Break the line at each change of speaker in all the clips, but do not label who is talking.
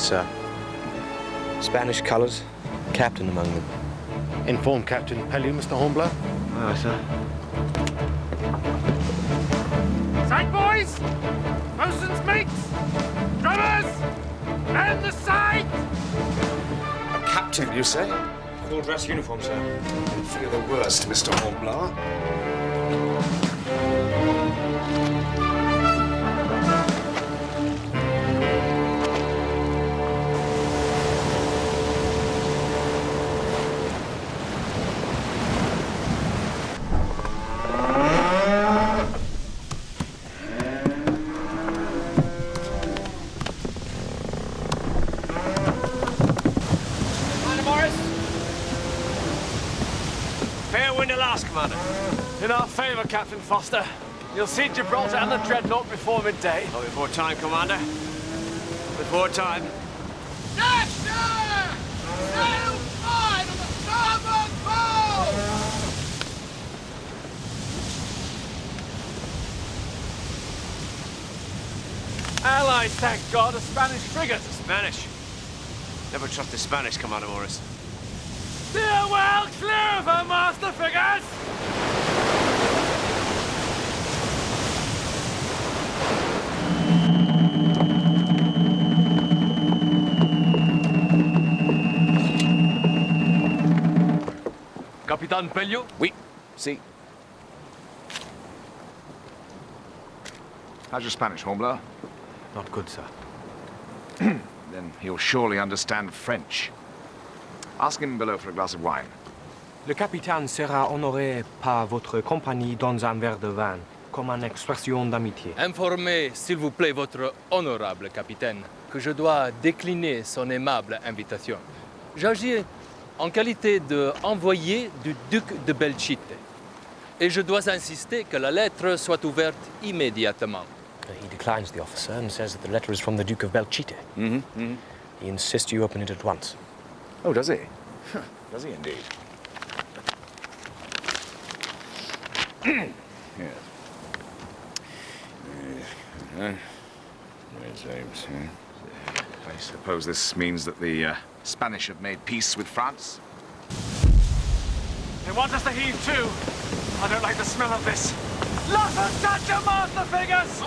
sir. Spanish colours, captain among them.
Inform Captain Pellew, Mr. Hornblower.
Aye, sir.
Sight, boys! Bosun's mates! Drummers! And the sight!
A captain, you say?
Full dress uniform, sir.
I fear the worst, Mr. Hornblower.
Commander. In our favour, Captain Foster. You'll see Gibraltar and the Dreadnought before midday.
Oh, before time, Commander. Before time.
Yes, sir! Sail fine on the starboard bow! Allies, thank God, a Spanish frigate.
Spanish. Never trust the Spanish, Commander Morris.
Steer well clear of her, Master Figures! Capitan Pellew?
Oui, si.
How's your Spanish, Hornblower?
Not good, sir.
Then he'll surely understand French. Ask him below for a glass of wine.
Le capitaine sera honoré par votre compagnie dans un verre de vin, comme une expression d'amitié.
Informez, s'il vous plaît, votre honorable capitaine, que je dois décliner son aimable invitation. J'agis en qualité d'envoyé du duc de Belchite. Et je dois insister que la lettre soit ouverte immédiatement.
He declines the offer, sir, and says that the letter is from the Duke of Belchite. He insists you open it at once.
Oh, does he? Does he indeed? Yes. I suppose this means that the Spanish have made peace with France?
They want us to heave too. I don't like the smell of this. Lots of such a Master Figures!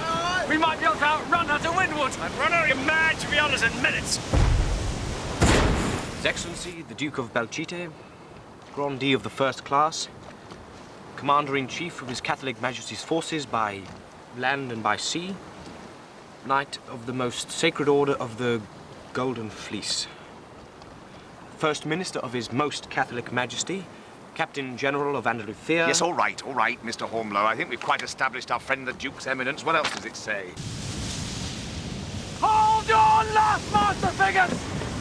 We might be able to outrun her to windward.
I'd run her mad, to be honest, in minutes.
His Excellency, the Duke of Belchite, Grandee of the First Class, Commander-in-Chief of His Catholic Majesty's forces by land and by sea, Knight of the Most Sacred Order of the Golden Fleece, First Minister of His Most Catholic Majesty, Captain General of Andalusia.
Yes, all right, Mr. Hornblower. I think we've quite established our friend the Duke's eminence. What else does it say?
Hold on, last Master Figures!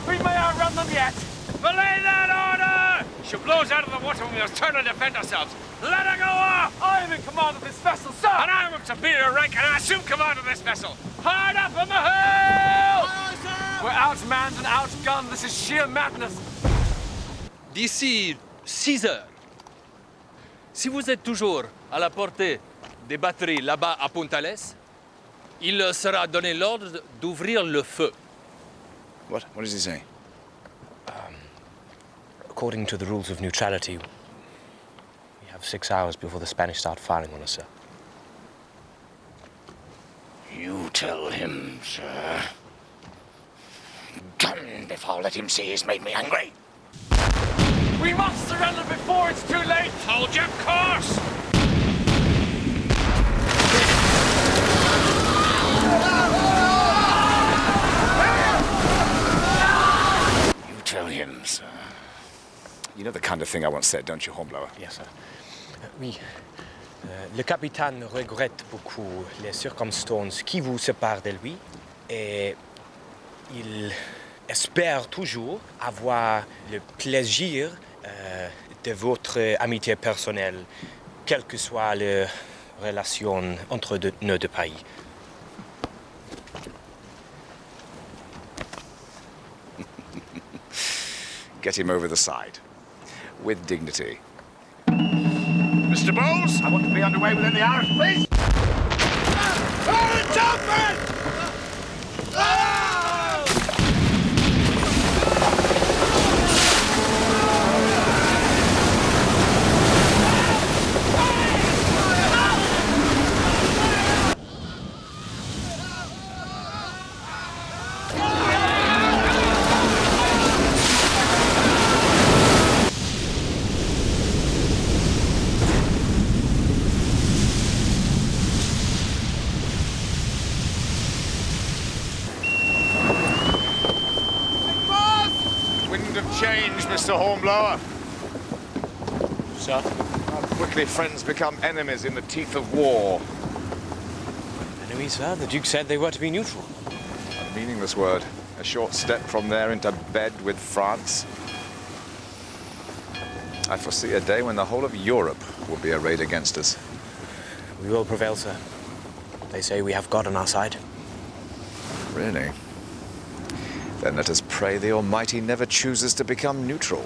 We may outrun them yet.
Belay that order! She'll blow us out of the water when we must turn and defend ourselves. Let her go off!
I am in command of this vessel, sir!
And I'm of superior rank, and I assume command of this vessel. Hard up on the hill!
We're outmanned and outgunned. This is sheer madness.
D'ici 6 heures, si vous êtes toujours à la portée des batteries là-bas à Puntales, il sera donné l'ordre d'ouvrir le feu.
What does he say?
According to the rules of neutrality, we have 6 hours before the Spanish start firing on us, sir.
You tell him, sir. Damned if I'll let him see he's made me angry.
We must surrender before it's too late.
Hold your course!
You tell him, sir. You know the kind of thing I once said, don't you, Hornblower?
Yes, sir. Oui. Le capitaine regrette beaucoup les circonstances qui vous séparent de lui et il espère toujours avoir le plaisir de votre amitié personnelle, quelle que soit la relation entre nos deux pays.
Get him over the side. With dignity. Mr. Bowles, I want to be underway within the hour, please.
change, Mr. Hornblower.
Sir?
How quickly friends become enemies in the teeth of war.
Enemies, sir? The Duke said they were to be neutral.
A meaningless word. A short step from there into bed with France. I foresee a day when the whole of Europe will be arrayed against us.
We will prevail, sir. They say we have God on our side.
Really? Then let us pray the Almighty never chooses to become neutral.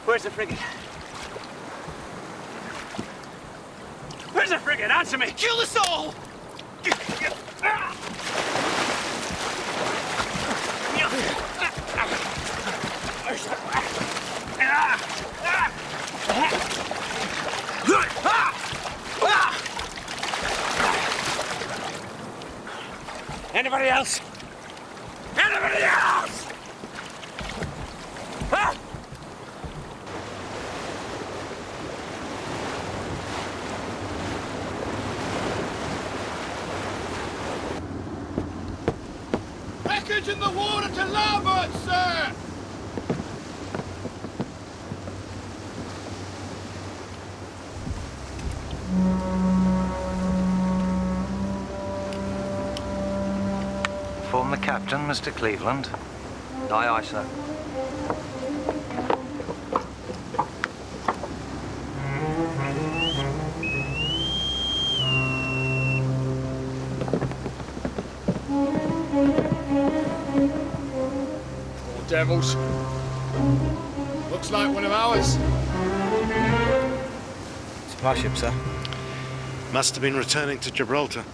Where's the frigate? Where's the frigate? Answer me! Kill us all! Anybody else? Anybody else? Huh? Package in the water to larboard, sir!
Inform the captain, Mr. Cleveland. Aye, aye, sir.
Poor devils. Looks like one of ours.
Supply ship, sir.
Must have been returning to Gibraltar.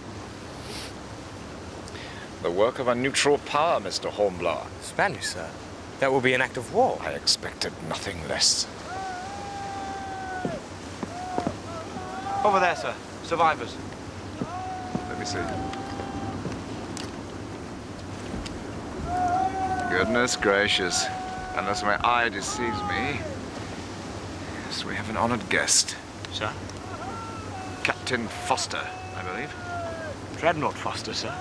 The work of a neutral power, Mr. Hornblower.
Spanish, sir. That will be an act of war.
I expected nothing less.
Over there, sir. Survivors.
Let me see. Goodness gracious. Unless my eye deceives me. Yes, we have an honored guest.
Sir?
Captain Foster, I believe.
Dreadnought Foster, sir.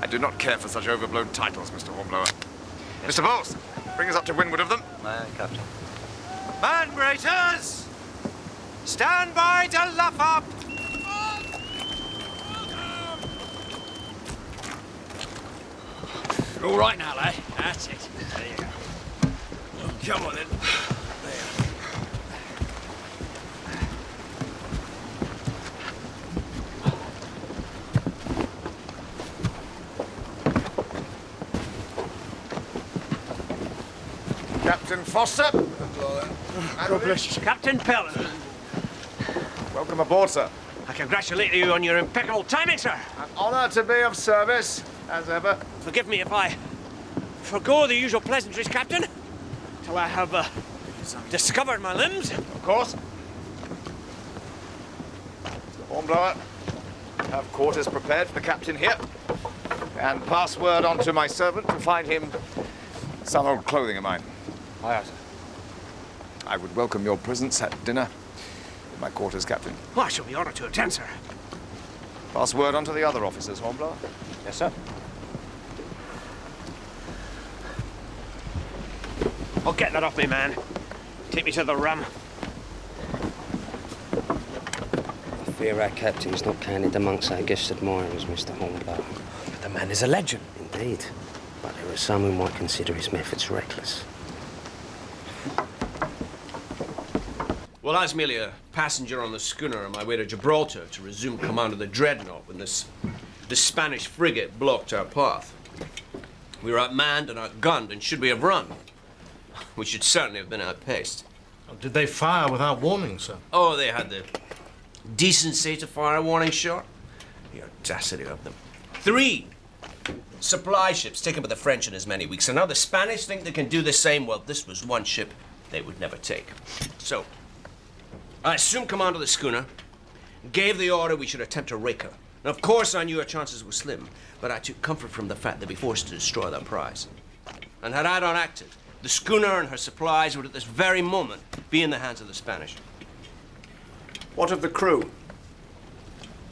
I do not care for such overblown titles, Mr. Hornblower. Mr. Bowles, bring us up to windward of them.
Aye, captain.
Man breakers! Stand by to luff up! You're all right now, lad. That's it. There you go. Come on, then.
Captain Foster.
God bless you. Captain Pelham.
Welcome aboard, sir.
I congratulate you on your impeccable timing, sir.
An honor to be of service, as ever.
Forgive me if I forgo the usual pleasantries, Captain, till I have discovered my limbs.
Of course. Mr. Hornblower, have quarters prepared for the captain here. And pass word on to my servant to find him some old clothing of mine.
Aye, sir.
I would welcome your presence at dinner in my quarters, Captain.
Oh, I shall be honoured to attend, sir.
Pass word on to the other officers, Hornblower.
Yes, sir. Oh, get that off me, man. Take me to the rum.
I fear our captain is not counted amongst our guest admirers, Mr. Hornblower.
But the man is a legend.
Indeed. But there are some who might consider his methods reckless.
Well, I was merely a passenger on the schooner on my way to Gibraltar to resume command of the dreadnought when this Spanish frigate blocked our path. We were outmanned and outgunned, and should we have run, we should certainly have been outpaced.
Did they fire without warning, sir?
Oh, they had the decency to fire a warning shot. The audacity of them. 3 supply ships taken by the French in as many weeks, and now the Spanish think they can do the same. Well, this was one ship they would never take. So, I assumed command of the schooner, gave the order we should attempt to rake her. And of course, I knew our chances were slim, but I took comfort from the fact they'd be forced to destroy that prize. And had I not acted, the schooner and her supplies would at this very moment be in the hands of the Spanish.
What of the crew?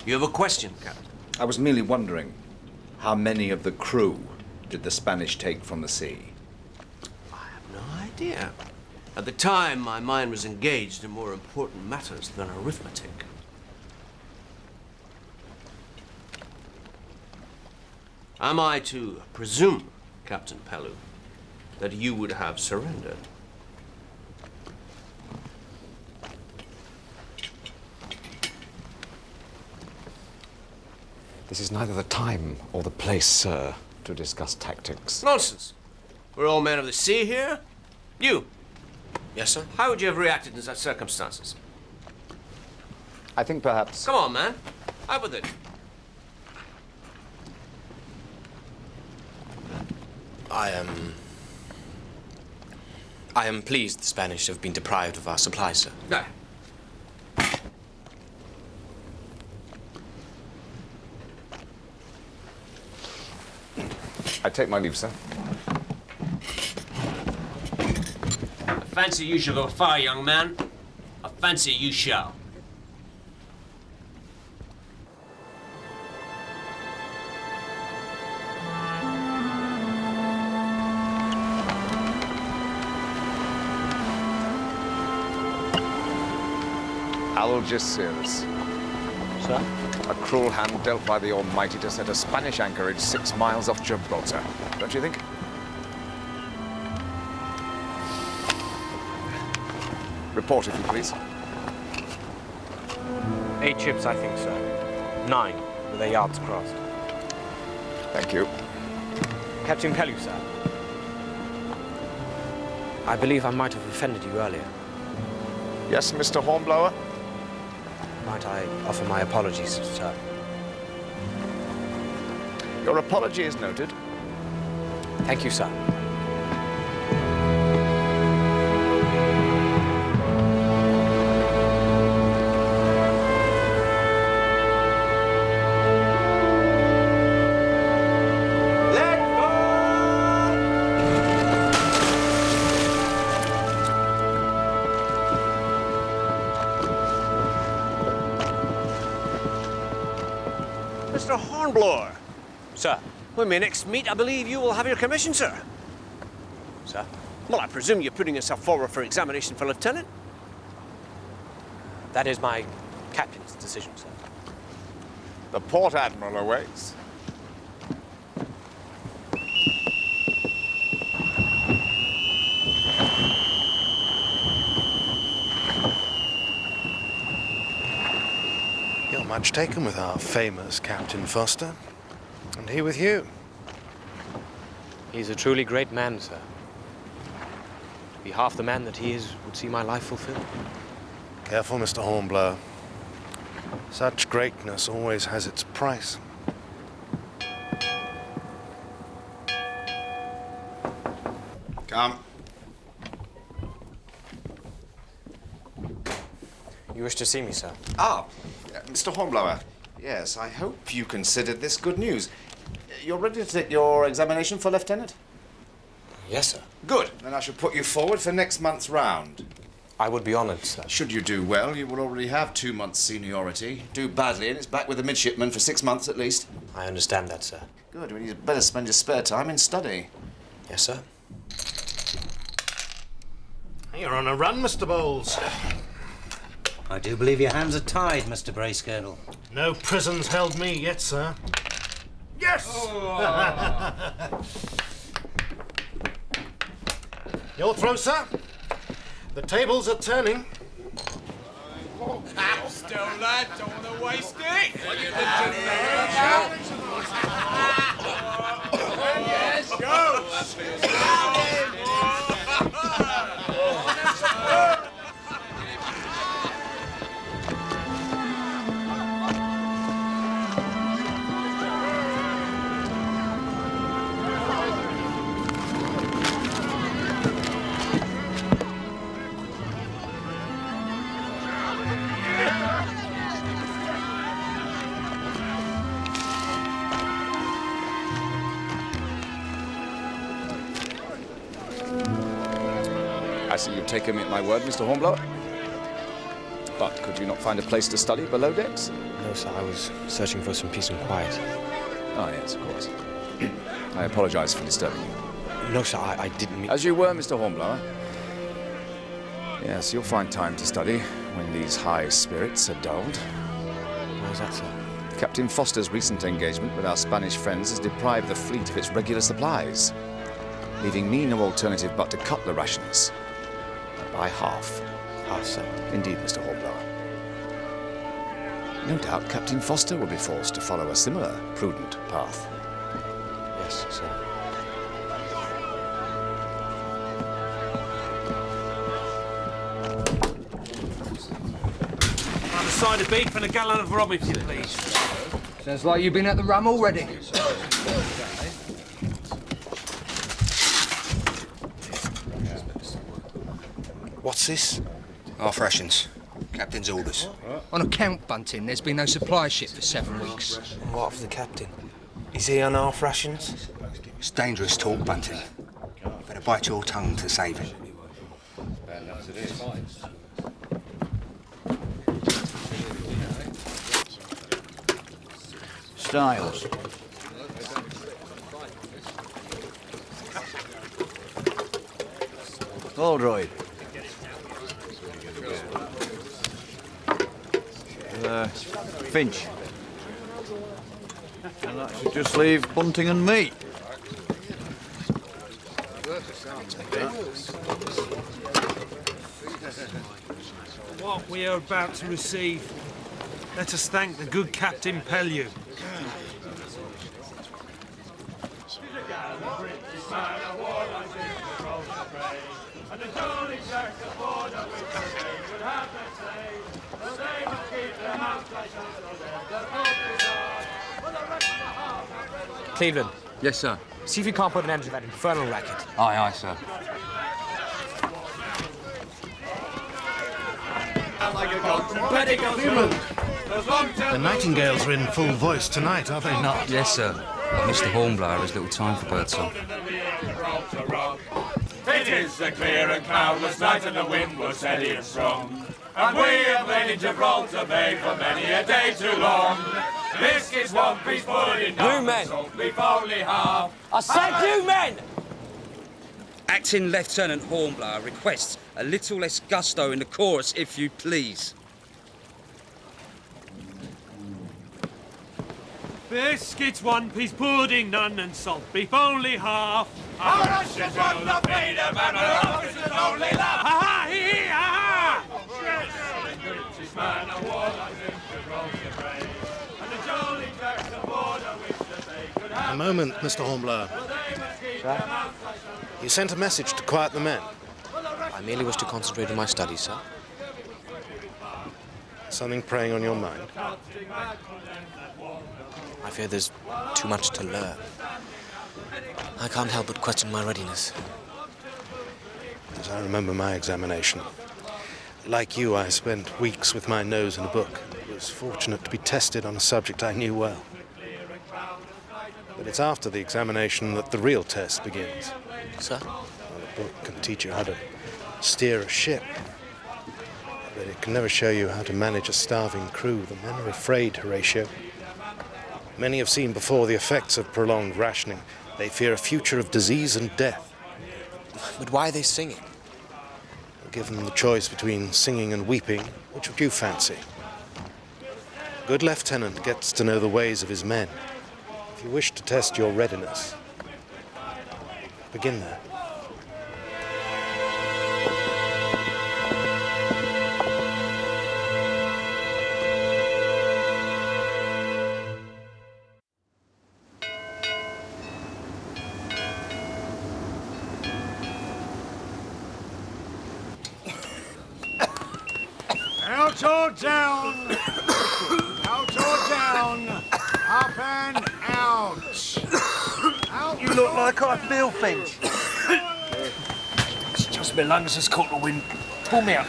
You have a question, Captain?
I was merely wondering, how many of the crew did the Spanish take from the sea?
I have no idea. At the time, my mind was engaged in more important matters than arithmetic. Am I to presume, Captain Pellew, that you would have surrendered?
This is neither the time or the place, sir, to discuss tactics.
Nonsense. We're all men of the sea here. You,
Yes, sir?
how would you have reacted in such circumstances?
I think perhaps...
Come on, man. Out with it.
I am pleased the Spanish have been deprived of our supplies, sir.
No.
I take my leave, sir.
I fancy you shall go far, young man. I fancy you shall.
Algeciras.
Sir?
A cruel hand dealt by the Almighty to set a Spanish anchorage 6 miles off Gibraltar. Don't you think? Report, if you please.
8 ships, I think, sir. 9, with their yards crossed.
Thank you.
Captain Pellew, sir. I believe I might have offended you earlier.
Yes, Mr. Hornblower?
Might I offer my apologies, sir?
Your apology is noted.
Thank you, sir.
Mr. Hornblower.
Sir?
When we next meet, I believe you will have your commission, sir.
Sir?
Well, I presume you're putting yourself forward for examination for lieutenant?
That is my captain's decision, sir.
The Port Admiral awaits.
You're much taken with our famous Captain Foster. And he with you.
He's a truly great man, sir. To be half the man that he is would see my life fulfilled.
Careful, Mr. Hornblower. Such greatness always has its price.
Come.
You wish to see me, sir?
Ah, Mr. Hornblower. Yes, I hope you considered this good news. You're ready to take your examination for lieutenant?
Yes, sir.
Good. Then I shall put you forward for next month's round.
I would be honored, sir.
Should you do well, you will already have 2 months' seniority. Do badly, and it's back with the midshipmen for 6 months at least.
I understand that, sir.
Good. Well, you'd better spend your spare time in study.
Yes, sir.
You're on a run, Mr. Bowles.
I do believe your hands are tied, Mr. Bracegirdle.
No prison's held me yet, sir. Yes! Your throw, sir. The tables are turning.
Still, lad, don't want to waste it. Yes, go.
I see you've taken me at my word, Mr. Hornblower.
But could you not find a place to study below decks?
No, sir, I was searching for some peace and quiet.
Ah, yes, of course. I apologize for disturbing you.
No, sir, I didn't mean...
As you were, Mr. Hornblower. Yes, you'll find time to study when these high spirits are dulled.
Why is that, sir?
Captain Foster's recent engagement with our Spanish friends has deprived the fleet of its regular supplies, leaving me no alternative but to cut the rations. By half.
Half, sir?
Indeed, Mr. Hornblower. No doubt Captain Foster will be forced to follow a similar prudent path.
Yes, sir.
A side of beef and a gallon of rum, if you please.
Sounds like you've been at the rum already.
What's this?
Half rations. Captain's orders. On account, Bunting, there's been no supply ship for 7 weeks.
What of the captain? Is he on half rations?
It's dangerous talk, Bunting. You better bite your tongue to save him.
Styles. Oldroyd. Finch. And that should just leave Bunting and me.
What we are about to receive, let us thank the good Captain Pellew.
Cleveland.
Yes, sir.
See if you can't put an end to that infernal racket.
Aye, aye, sir.
The Nightingales are in full voice tonight, are they not?
Yes, sir. But Mr. Hornblower has little time for birdsong.
It is a clear and cloudless night, and the wind was steady and strong. And we have lain in Gibraltar Bay for many a day too long. Biscuits, one piece pudding,
You men!
salt beef only half.
I said you men!
Acting Lieutenant Hornblower requests a little less gusto in the chorus, if you please.
Biscuits, one piece pudding, none, and salt beef only half.
Our Russians want the freedom, and our officers only laugh.
Ha-ha! Hee-hee! Ha-ha!
British man of war lies in Gibraltar Bay, and the jolly Jacks aboard a wish that they could have.
A moment, Mr. Hornblower. You sent a message to quiet the men.
I merely wish to concentrate on my studies, sir.
Something preying on your mind?
I fear there's too much to learn. I can't help but question my readiness.
As I remember my examination, like you, I spent weeks with my nose in a book. I was fortunate to be tested on a subject I knew well. But it's after the examination that the real test begins.
Sir?
Well, a book can teach you how to steer a ship, but it can never show you how to manage a starving crew. The men are afraid, Horatio. Many have seen before the effects of prolonged rationing. They fear a future of disease and death.
But why are they singing?
Given the choice between singing and weeping, which would you fancy? A good lieutenant gets to know the ways of his men. If you wish to test your readiness, begin there.
Out or down! Out or down! Up and out! Out!
You look like I feel, Finch.
It's just my lungs has caught the wind. Pull me out.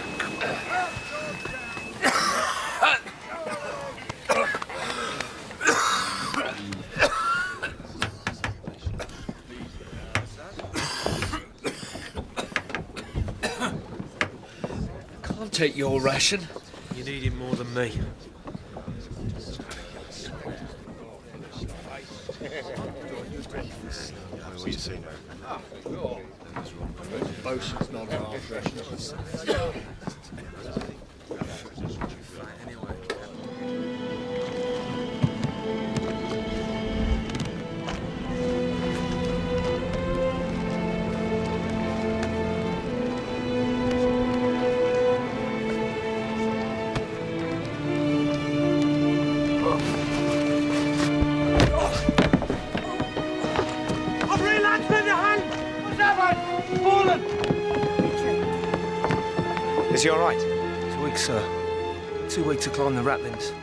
Can't take your ration.
You need him more than me.
What do you say now?
Is he all right?
2 weeks, sir. 2 weeks to climb the ratlins.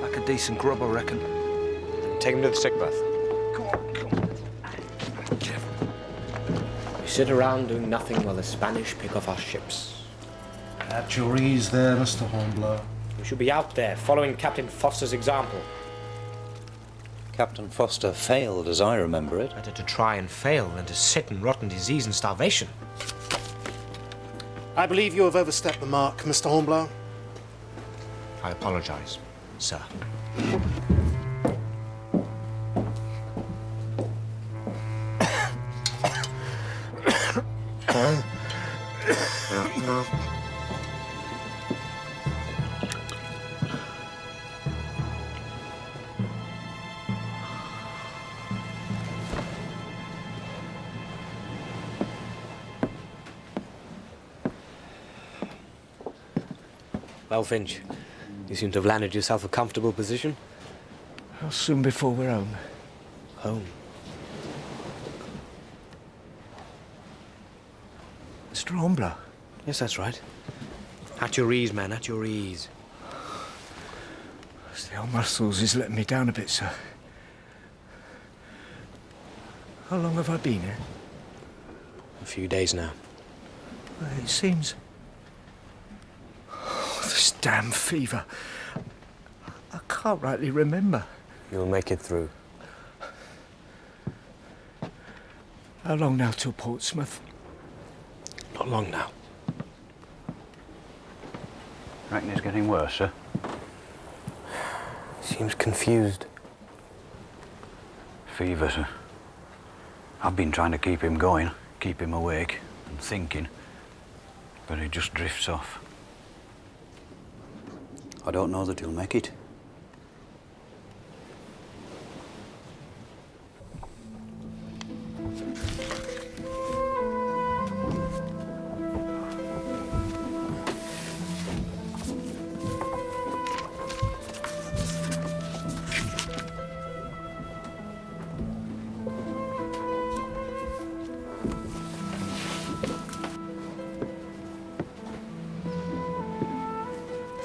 Like a decent grub, I reckon.
Take him to the sick bath.
Come on.
We sit around doing nothing while the Spanish pick off our ships.
At your ease there, Mr. Hornblower.
We should be out there, following Captain Foster's example.
Captain Foster failed, as I remember it.
Better to try and fail than to sit in rotten disease and starvation.
I believe you have overstepped the mark, Mr. Hornblower.
I apologize, sir.
Well, Finch, you seem to have landed yourself a comfortable position.
How soon before we're home?
Home.
Mr. Hornblower?
Yes, that's right. At your ease, man, at your ease.
It's the old muscles is letting me down a bit, sir. How long have I been here?
A few days now.
Well, it seems... This damn fever. I can't rightly remember.
You'll make it through.
How long now till Portsmouth?
Not long now.
Reckon it's getting worse, sir?
Seems confused.
Fever, sir. I've been trying to keep him going, keep him awake and thinking, but he just drifts off. I don't know that he'll make it.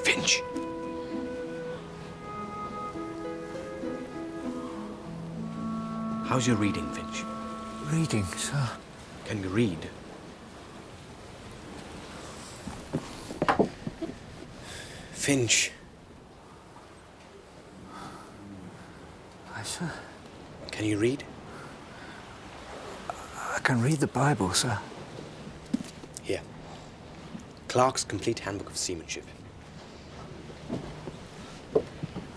Finch! How's your reading, Finch?
Reading, sir?
Can you read?
Finch.
Aye, sir.
Can you read?
I can read the Bible, sir.
Here. Clark's Complete Handbook of Seamanship.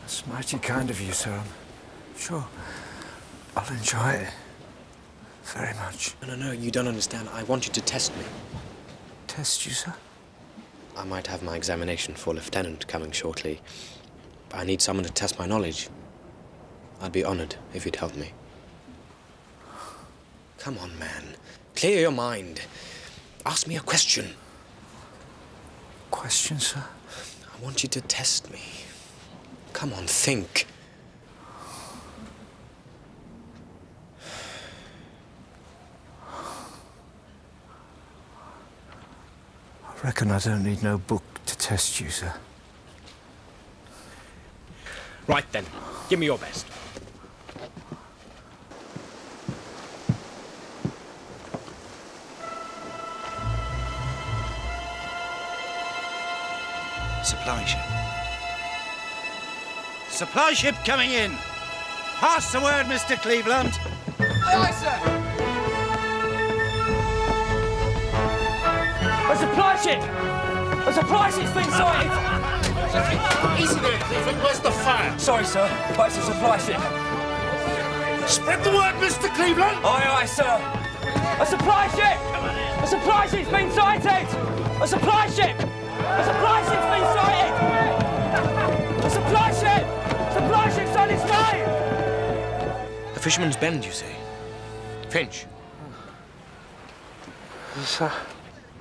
That's mighty kind of you, sir. I'm sure I'll enjoy it. Very much.
No, you don't understand. I want you to test me.
Test you, sir?
I might have my examination for lieutenant coming shortly, but I need someone to test my knowledge. I'd be honored if you'd help me. Come on, man. Clear your mind. Ask me a question.
Question, sir?
I want you to test me. Come on, think.
I reckon I don't need no book to test you, sir.
Right then, give me your best.
Supply ship. Supply ship coming in. Pass the word, Mr. Cleveland.
Aye, aye, sir.
A supply ship! A supply ship's been sighted!
Easy there, Cleveland. Where's the fire?
Sorry, sir, but it's a supply ship.
Spread the word, Mr. Cleveland!
Aye, aye, sir. A supply ship! A supply ship's been sighted! A supply ship! A supply ship's been sighted! A supply ship! Supply ship's on its way!
The Fisherman's Bend, you say? Finch.
Sir.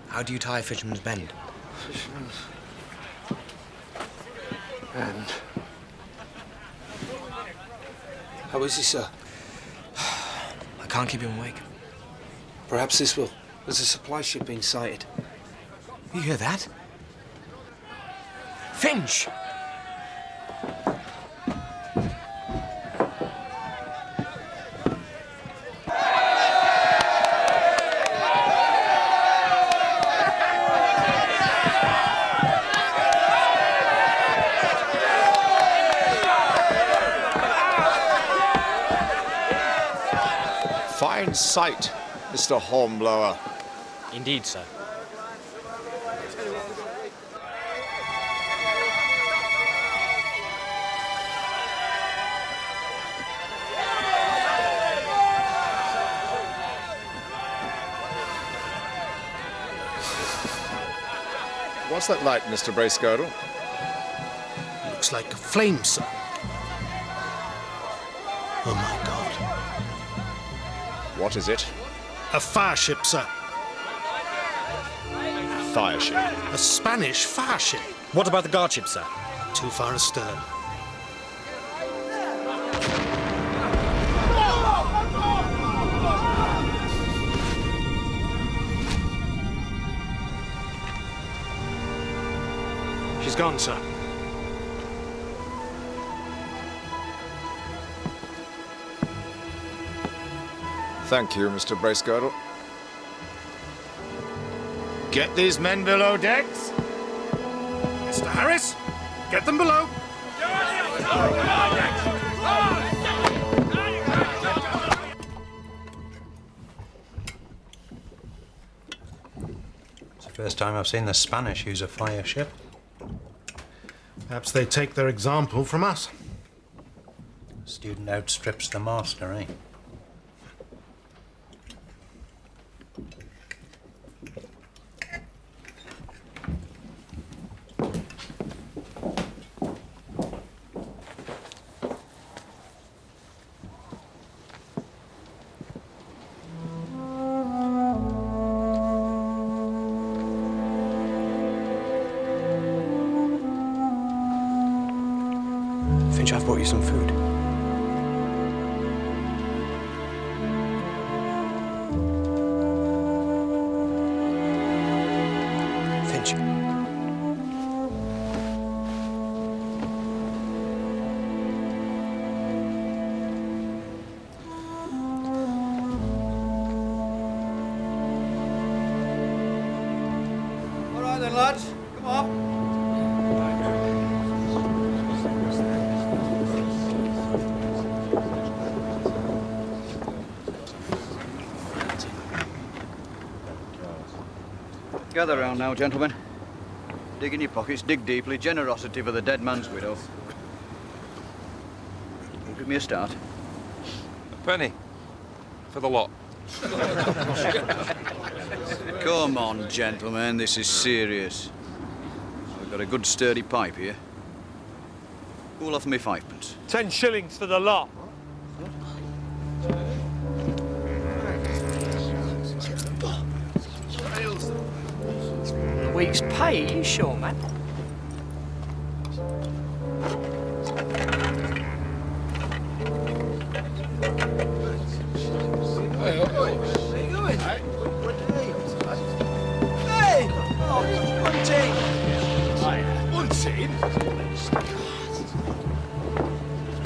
How do you tie Fisherman's Bend?
Fisherman's Bend. How is he, sir?
I can't keep him awake.
Perhaps this will. There's a supply ship being sighted.
You hear that? Finch!
Fine sight, Mr. Hornblower.
Indeed, sir.
What's that light, Mr. Bracegirdle?
Looks like a flame, sir. Oh, my God.
What is it?
A fire ship, sir.
Fire ship.
A Spanish fire ship.
What about the guard ship, sir?
Too far astern. She's gone, sir.
Thank you, Mr. Bracegirdle. Get these men below decks.
Mr. Harris, get them below.
It's the first time I've seen the Spanish use a fire ship.
Perhaps they take their example from us.
Student outstrips the master, eh?
Finch, I've brought you some food. Finch.
All right then, lads. Come on. Gather round now, gentlemen. Dig in your pockets, dig deeply. Generosity for the dead man's widow. Give me a start.
A penny. For the lot.
Come on, gentlemen, this is serious. We've got a good sturdy pipe here. Who'll offer me 5p?
10 shillings for the lot.
A week's pay, are you sure, man?
Where are you going? Hey! Oh, one team! One team?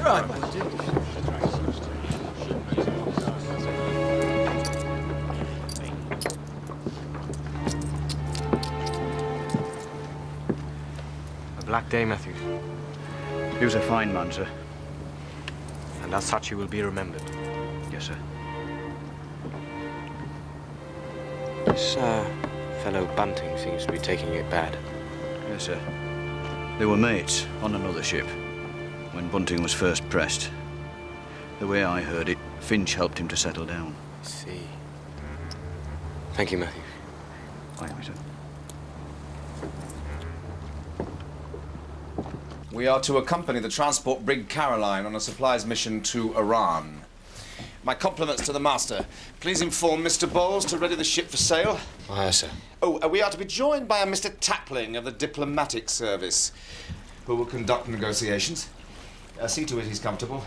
Right, mate.
A black day, Matthews.
He was a fine man, sir.
And as such, he will be remembered.
Yes, sir.
This fellow Bunting seems to be taking it bad.
Yes, sir. They were mates on another ship when Bunting was first pressed. The way I heard it, Finch helped him to settle down.
I see. Thank you, Matthew.
Thank you, sir.
We are to accompany the transport brig Caroline on a supplies mission to Iran. My compliments to the master. Please inform Mr. Bowles to ready the ship for sail.
Aye, sir.
Oh, we are to be joined by a Mr. Tapling of the diplomatic service, who will conduct negotiations. See to it he's comfortable.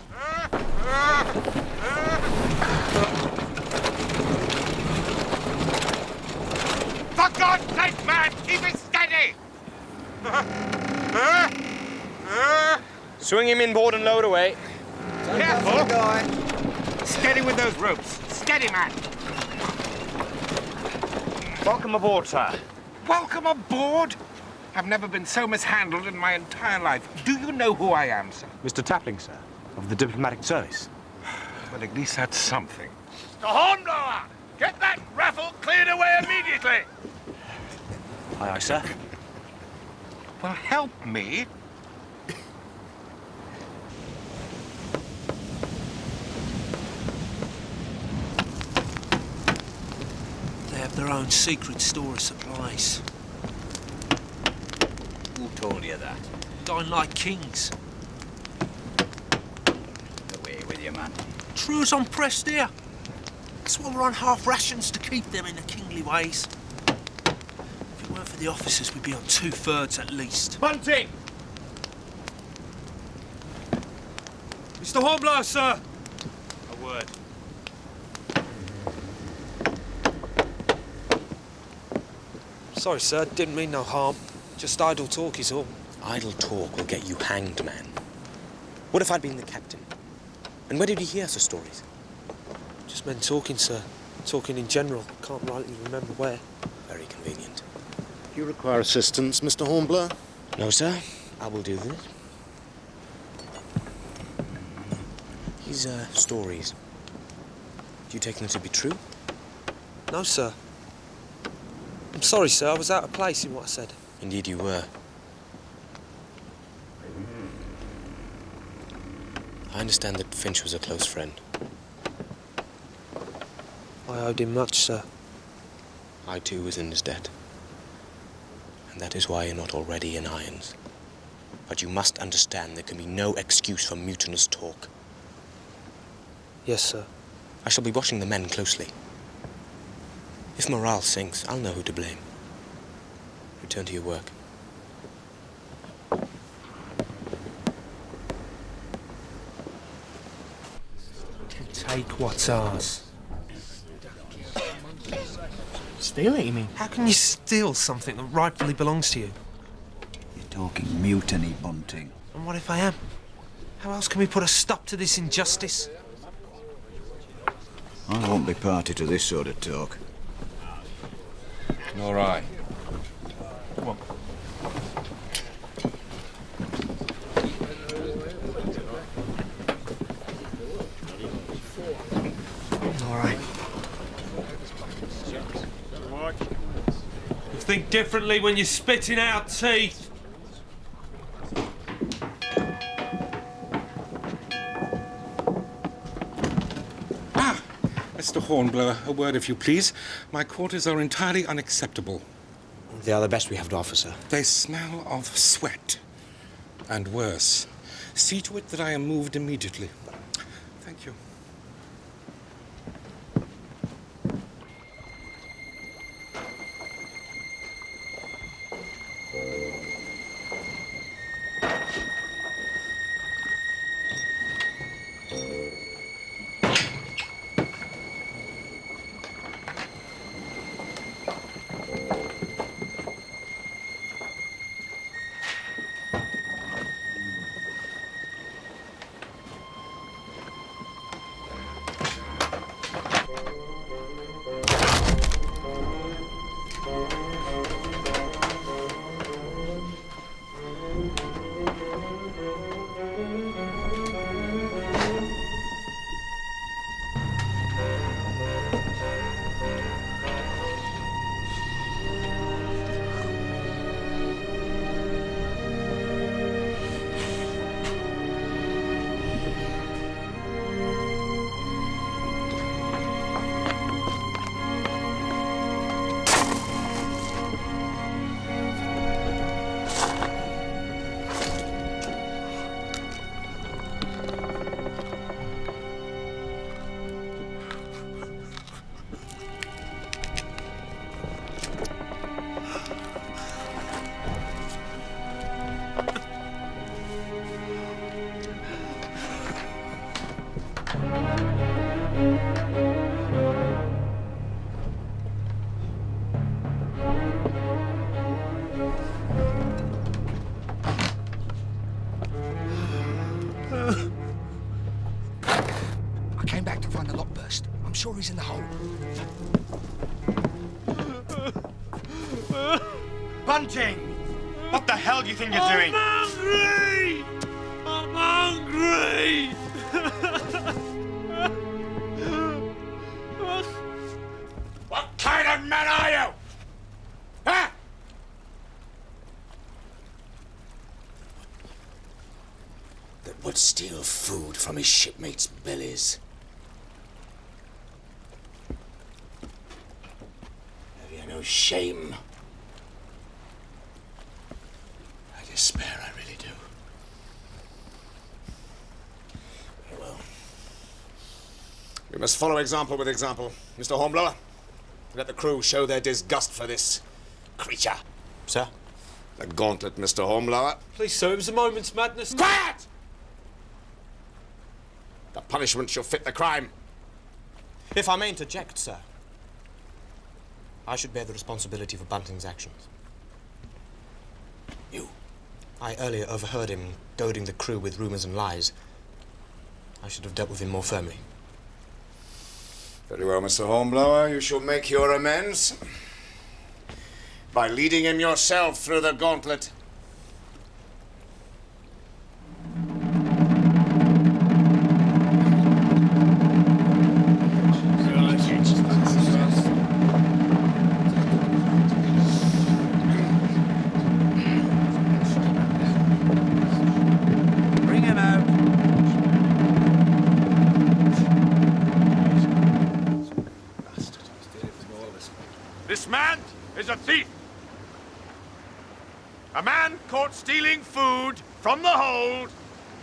For God's sake, man, keep it steady!
Swing him inboard and load away.
Careful! Steady with those ropes. Steady, man.
Welcome aboard, sir.
Welcome aboard? I've never been so mishandled in my entire life. Do you know who I am, sir?
Mr. Tapling, sir, of the diplomatic service.
Well, at least that's something.
Mr. Hornblower! Get that raffle cleared away immediately!
Aye, aye, sir.
Well, help me.
They have their own secret store of supplies.
Who told you that?
Dine like kings.
Away with you, man.
True as I'm pressed here. That's why we're on half rations, to keep them in the kingly ways. If it weren't for the officers, we'd be on 2/3 at least.
Bunting!
Mr. Hornblower, sir!
A word.
Sorry, sir. Didn't mean no harm. Just idle talk is all.
Idle talk will get you hanged, man. What if I'd been the captain? And where did you hear such stories?
Just men talking, sir. Talking in general. Can't rightly remember where.
Very convenient.
Do you require assistance, Mr. Hornblower?
No, sir. I will do this. These, stories. Do you take them to be true?
No, sir. I'm sorry, sir. I was out of place in what I said.
Indeed you were. I understand that Finch was a close friend.
I owed him much, sir.
I too was in his debt. And that is why you're not already in irons. But you must understand there can be no excuse for mutinous talk.
Yes, sir.
I shall be watching the men closely. If morale sinks, I'll know who to blame. Return to your work.
Take what's ours.
Steal it, you mean?
How can you steal something that rightfully belongs to you?
You're talking mutiny, Bunting.
And what if I am? How else can we put a stop to this injustice?
I won't be party to this sort of talk.
All right. Come on.
All right. You think differently when you're spitting out teeth.
Mr. Hornblower, a word if you please. My quarters are entirely unacceptable.
They are the best we have to offer, sir.
They smell of sweat. And worse. See to it that I am moved immediately. Thank you.
sure he's in the hole.
Bunting! What the hell do you think you're doing?
hungry! I'm hungry!
What kind of man are you? Huh?
That would steal food from his shipmates' bellies. Have you no shame? I despair, I really do. Very well.
We must follow example with example. Mr. Hornblower, let the crew show their disgust for this creature.
Sir?
The gauntlet, Mr. Hornblower.
Please, sir, it was a moment's madness.
Quiet! The punishment shall fit the crime.
If I may interject, sir, I should bear the responsibility for Bunting's actions. You. I earlier overheard him goading the crew with rumors and lies. I should have dealt with him more firmly.
Very well, Mr. Hornblower. You shall make your amends by leading him yourself through the gauntlet.
Bring him out.
This man is a thief. A man caught stealing food from the hold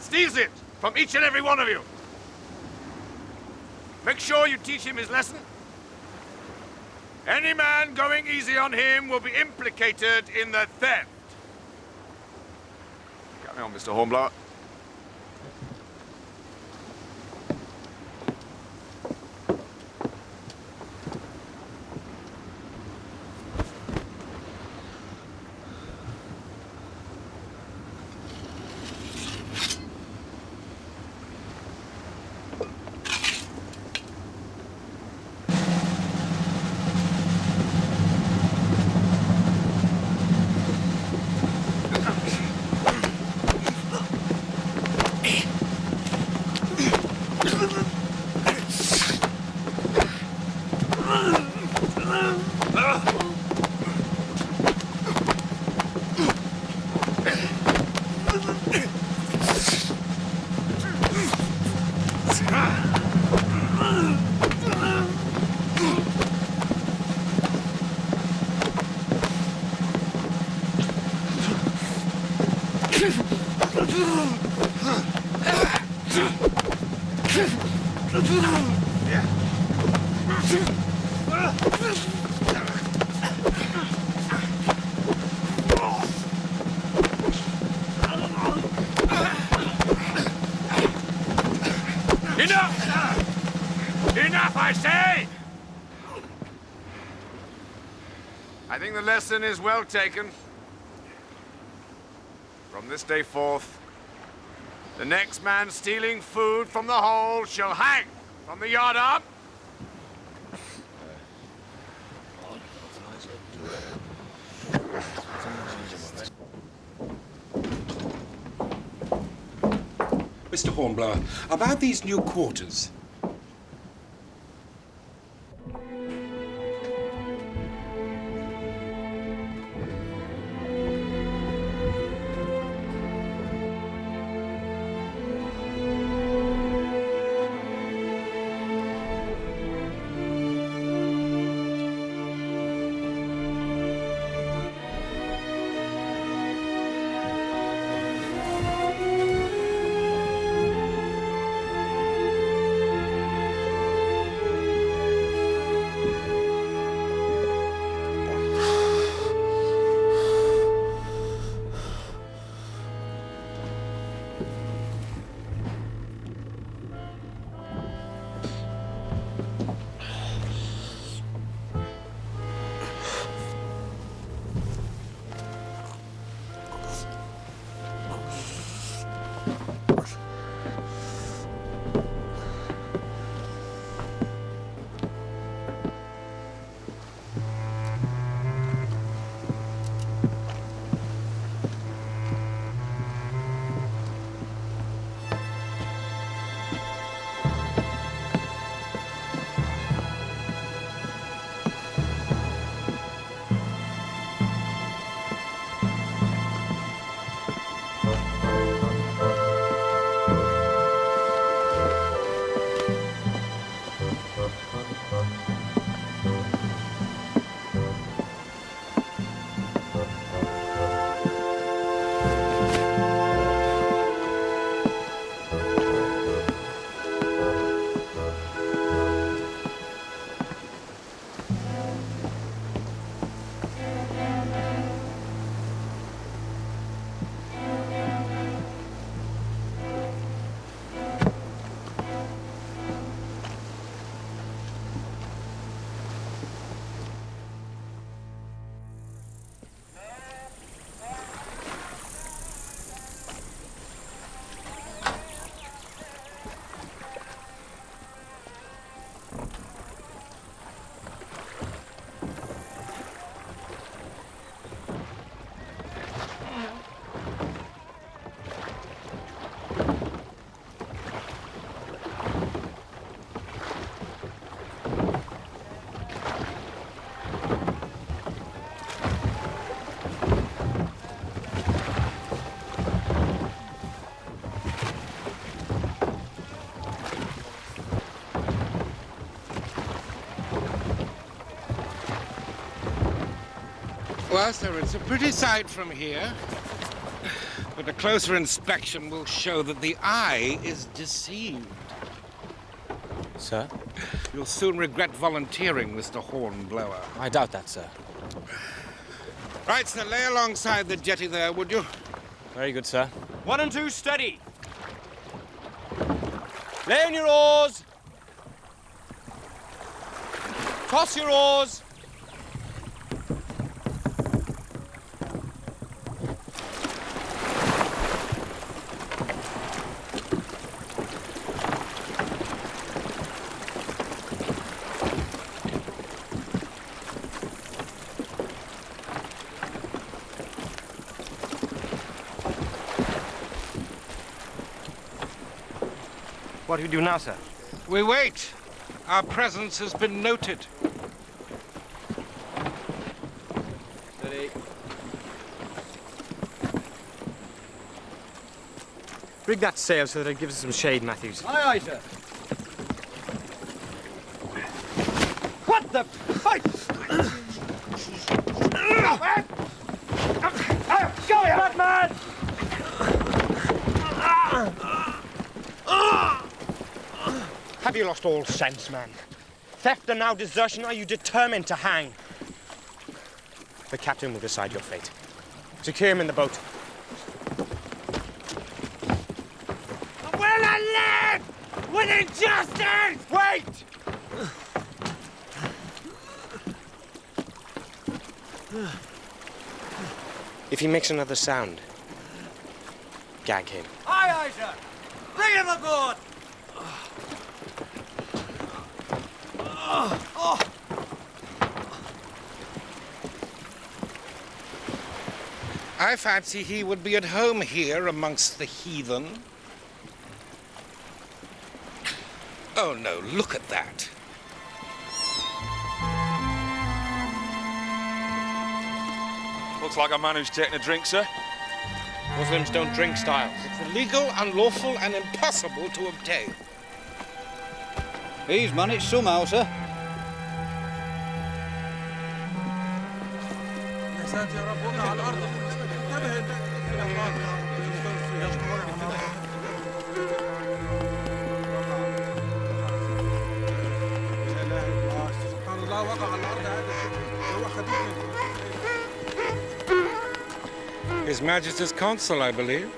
steals it from each and every one of you. Make sure you teach him his lesson. Any man going easy on him will be implicated in the theft. Carry on, Mr. Hornblower. Enough! Enough, I say! I think the lesson is well taken. From this day forth, the next man stealing food from the hold shall hang from the yardarm.
Mr. Hornblower, about these new quarters. Well, sir, it's a pretty sight from here. But a closer inspection will show that the eye is deceived.
Sir?
You'll soon regret volunteering, Mr. Hornblower.
I doubt that, sir.
Right, sir, lay alongside the jetty there, would you?
Very good, sir.
1 and 2, steady. Lay on your oars. Toss your oars.
What do we do now, sir? We wait. Our presence has been noted.
Steady.
Rig that sail so that it gives us some shade, Matthews.
Aye, aye, sir. What the fight? Go here, Batman!
Have you lost all sense, man? Theft and now desertion, are you determined to hang? The captain will decide your fate. Secure him in the boat.
Will I live with injustice?
Wait! If he makes another sound, gag him.
Aye, aye, sir. Bring him aboard.
I fancy he would be at home here amongst the heathen. Oh, no, look at that.
Looks like a man who's taking a drink, sir.
Muslims don't drink, Styles.
It's illegal, unlawful, and impossible to obtain.
He's managed somehow, sir.
His Majesty's Consul, I believe.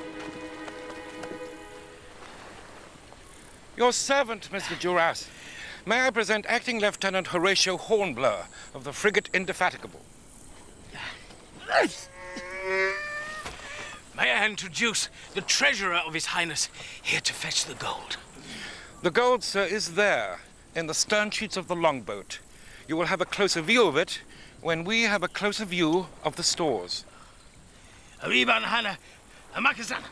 Your servant, Mr. Duras. May I present Acting Lieutenant Horatio Hornblower of the frigate Indefatigable.
May I introduce the treasurer of His Highness here to fetch the gold?
The gold, sir, is there, in the stern sheets of the longboat. You will have a closer view of it when we have a closer view of the stores.
Arriba, Hana. Amakazan.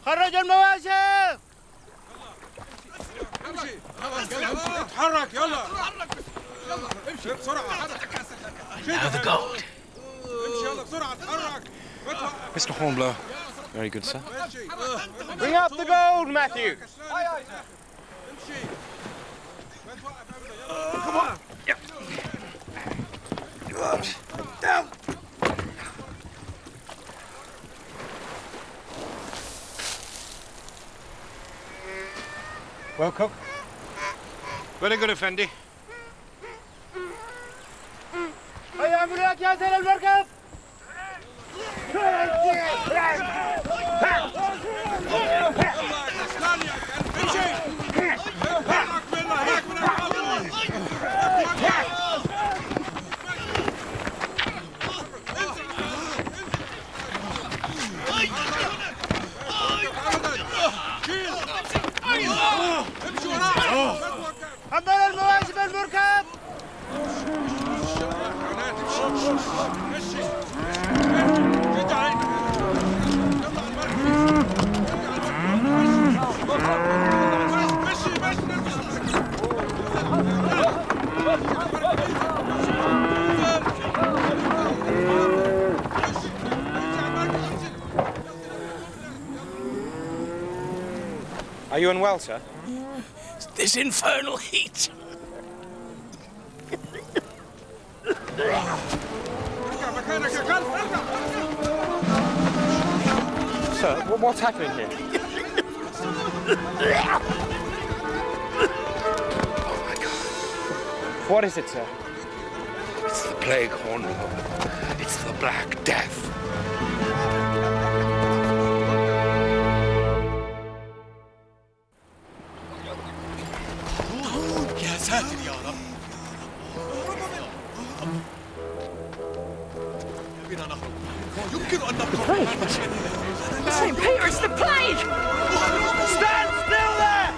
خرج المواشي.
اتحرك يلا. امشي بسرعة. Now the gold.
Mr. Hornblower.
Very good, sir.
Bring out the gold, Matthew.
Come on. Down.
Well, Cook? Very good, Effendi.
هيا أمريك يا سيد المركب. حمل المواشي بالمركب.
Are you unwell, sir?
This infernal heat.
Sir, what's happening here?
Oh my God.
What is it, sir?
It's the plague, Hornblower. It's the Black Death.
يا ساتر يا رب. بنا نهرب. يمكن أن نبقى.
St. Peter, it's the plague!
Stand still there!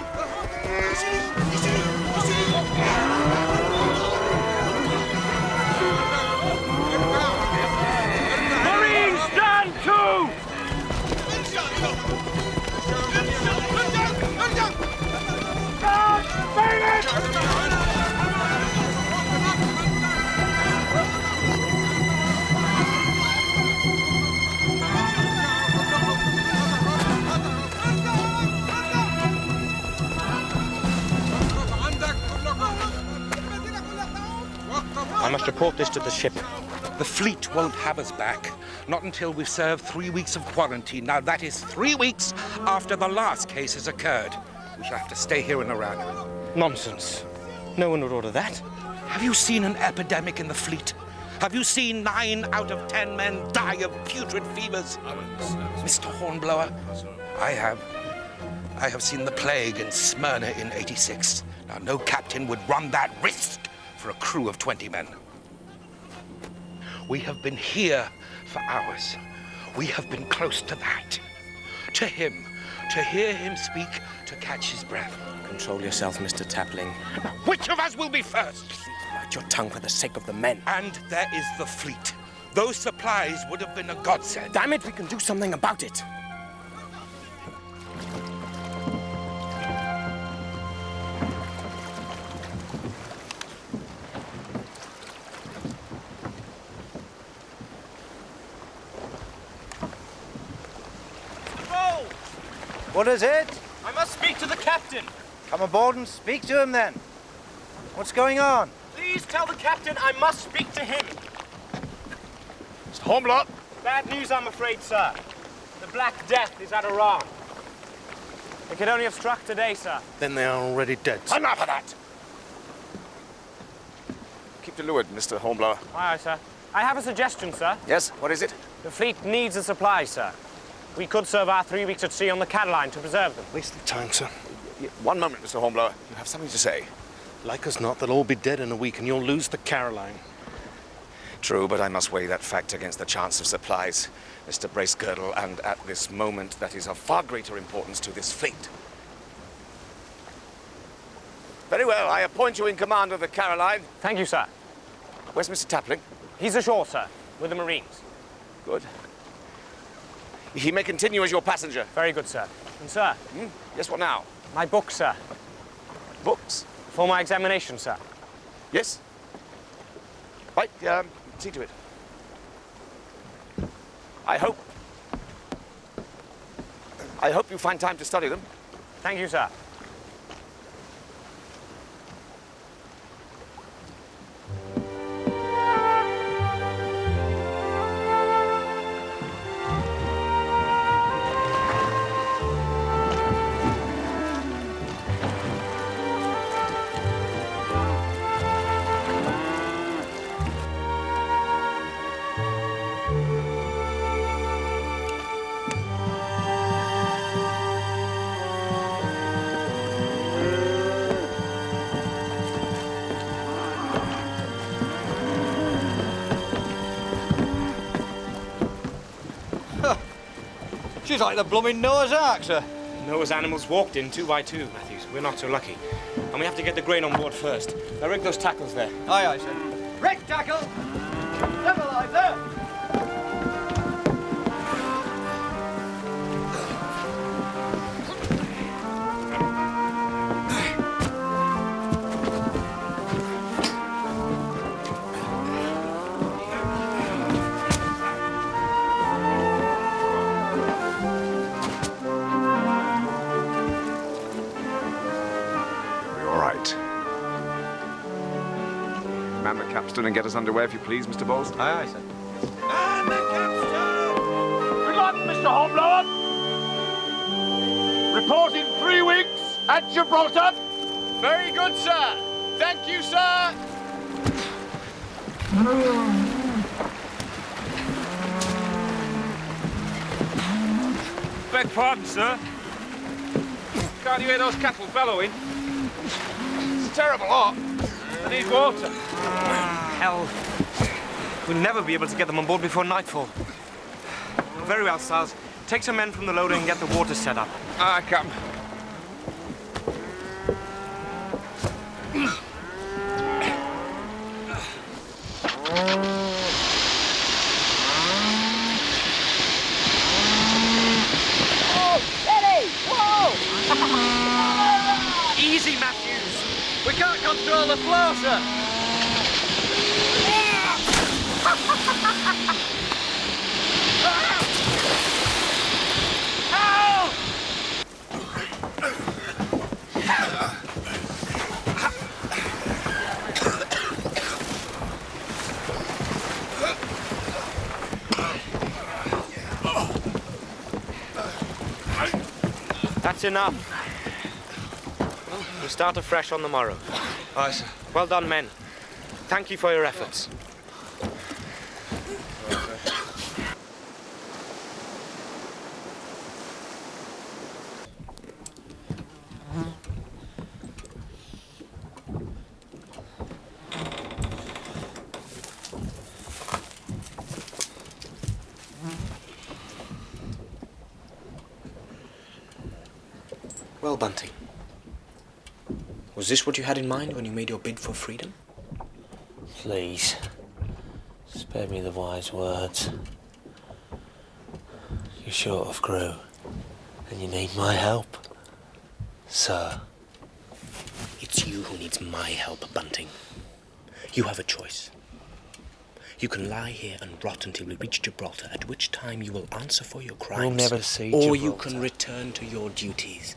Marines, stand to!
I must report this to the ship.
The fleet won't have us back, not until we've served 3 weeks of quarantine. Now, that is 3 weeks after the last case has occurred. We shall have to stay here in Iran.
Nonsense. No one would order that.
Have you seen an epidemic in the fleet? Have you seen 9 out of 10 men die of putrid fevers? Mr. Hornblower, I have. I have seen the plague in Smyrna in '86. Now, no captain would run that risk for a crew of 20 men. We have been here for hours. We have been close to that. To him, to hear him speak, to catch his breath.
Control yourself, Mr. Tapling.
Which of us will be first?
Bite your tongue for the sake of the men.
And there is the fleet. Those supplies would have been a godsend.
Damn it, we can do something about it.
What is it?
I must speak to the captain.
Come aboard and speak to him then. What's going on?
Please tell the captain I must speak to him.
Mr. Hornblower.
Bad news, I'm afraid, sir. The Black Death is at Iran. It could only have struck today, sir.
Then they are already dead.
Enough of that! Keep to leeward, Mr. Hornblower.
Aye, aye, sir. I have a suggestion, sir.
Yes, what is it?
The fleet needs a supply, sir. We could serve our 3 weeks at sea on the Caroline to preserve them.
Waste of time, sir.
One moment, Mr. Hornblower. You have something to say.
Like as not, they'll all be dead in a week and you'll lose the Caroline.
True, but I must weigh that fact against the chance of supplies, Mr. Bracegirdle, and at this moment that is of far greater importance to this fleet. Very well, I appoint you in command of the Caroline.
Thank you, sir.
Where's Mr. Tapling?
He's ashore, sir, with the Marines.
Good. He may continue as your passenger.
Very good, sir. And, sir?
Yes, what now?
My books, sir.
Books?
For my examination, sir.
Yes. Right, see to it. I hope you find time to study them.
Thank you, sir.
She's like the blooming Noah's Ark, sir.
Noah's animals walked in 2 by 2, Matthews. We're not so lucky. And we have to get the grain on board first. Now rig those tackles there.
Aye, aye, sir.
Rig tackle! Stabilizer!
Man the capstan and get us underway, if you please, Mr. Bowles.
Aye, aye, sir.
Good luck, Mr. Hornblower. Report in 3 weeks at Gibraltar.
Very good, sir. Thank you, sir.
Beg pardon, sir. Can't you hear those cattle bellowing?
It's a terrible lot.
They need water.
Hell. We'll never be able to get them on board before nightfall. Very well, Stars. Take some men from the loader and get the water set up.
Aye, Captain.
Easy, Matthews.
We can't control the flow, sir.
Help! That's enough. We'll start afresh on the morrow.
Aye, sir.
Well done, men. Thank you for your efforts.
Well, Bunting, was this what you had in mind when you made your bid for freedom?
Please, spare me the wise words. You're short of crew, and you need my help, sir.
It's you who needs my help, Bunting. You have a choice. You can lie here and rot until we reach Gibraltar, at which time you will answer for your crimes.
We'll never see
Or
Gibraltar.
you can return to your duties.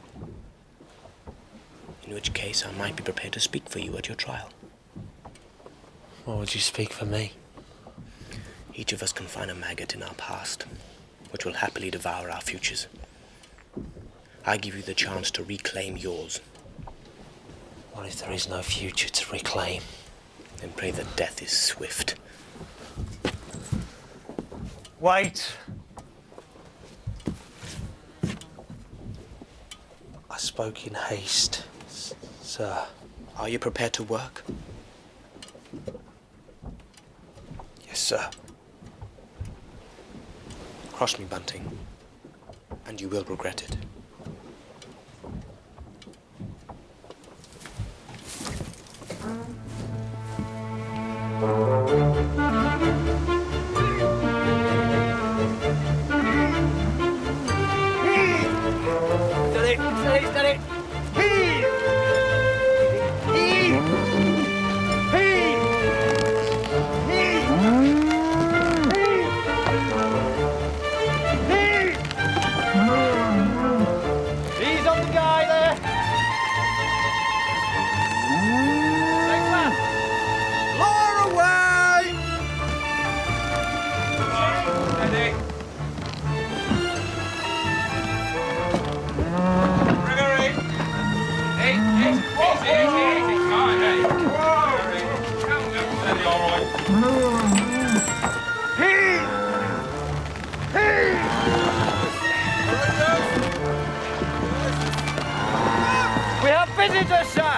In which case, I might be prepared to speak for you at your trial.
Why would you speak for me?
Each of us can find a maggot in our past, which will happily devour our futures. I give you the chance to reclaim yours.
What if there is no future to reclaim?
Then pray that death is swift.
Wait.
I spoke in haste, sir.
Are you prepared to work?
Yes, sir.
Cross me, Bunting, and you will regret it.
Steady, steady, steady. Heave! Heave! Heave! Heave! Heave! Ease on the guy there. Next man. Lower away!
Steady.
We have visitors, sir!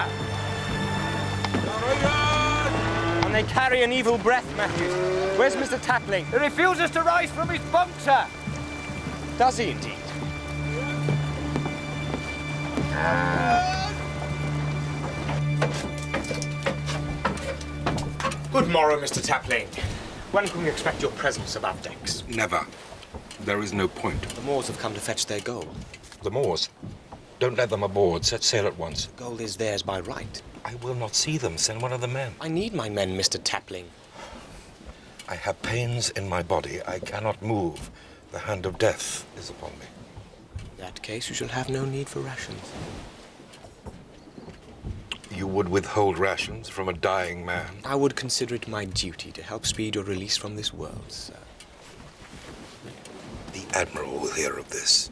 And they carry an evil breath, Matthews. Where's Mr. Tapling? He refuses to rise from his bunk, sir. Does he indeed?
Good morrow, Mr. Tapling. When can we expect your presence above decks?
Never. There is no point.
The Moors have come to fetch their gold.
The Moors? Don't let them aboard. Set sail at once.
The gold is theirs by right.
I will not see them. Send one of the men.
I need my men, Mr. Tapling.
I have pains in my body. I cannot move. The hand of death is upon me.
In that case, you shall have no need for rations.
You would withhold rations from a dying man?
I would consider it my duty to help speed your release from this world, sir.
The Admiral will hear of this.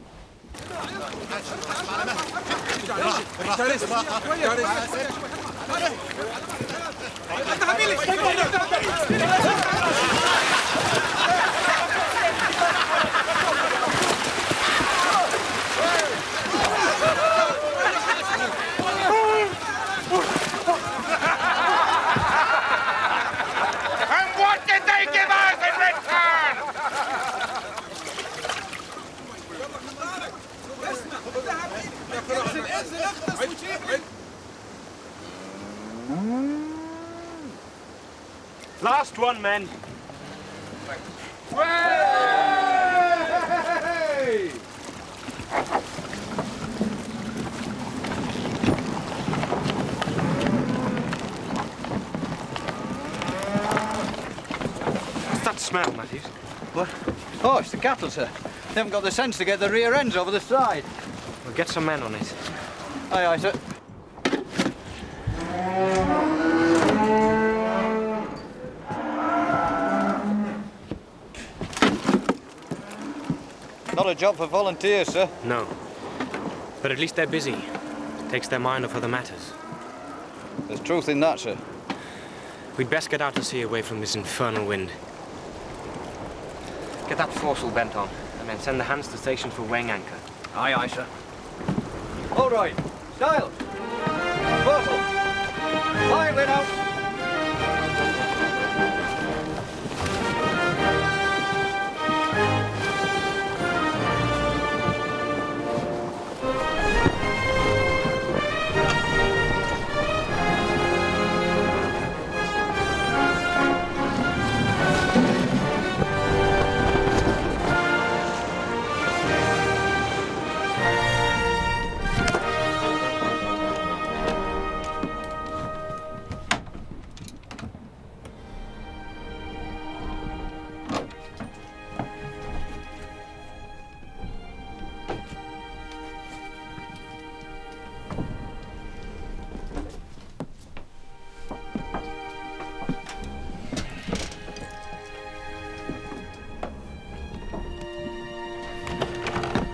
And what did they give us in return?
Last one, men.
Way!
What's that smell, Matthews?
What? Oh, it's the cattle, sir. They haven't got the sense to get the rear ends over the side.
We'll get some men on it.
Aye, aye, sir. Not a job for volunteers, sir.
No. But at least they're busy. Takes their mind off other matters.
There's truth in that, sir.
We'd best get out to sea away from this infernal wind. Get that foresail bent on, and then send the hands to station for weighing anchor.
Aye, aye, sir. All right. Style. Foresail. Lively now.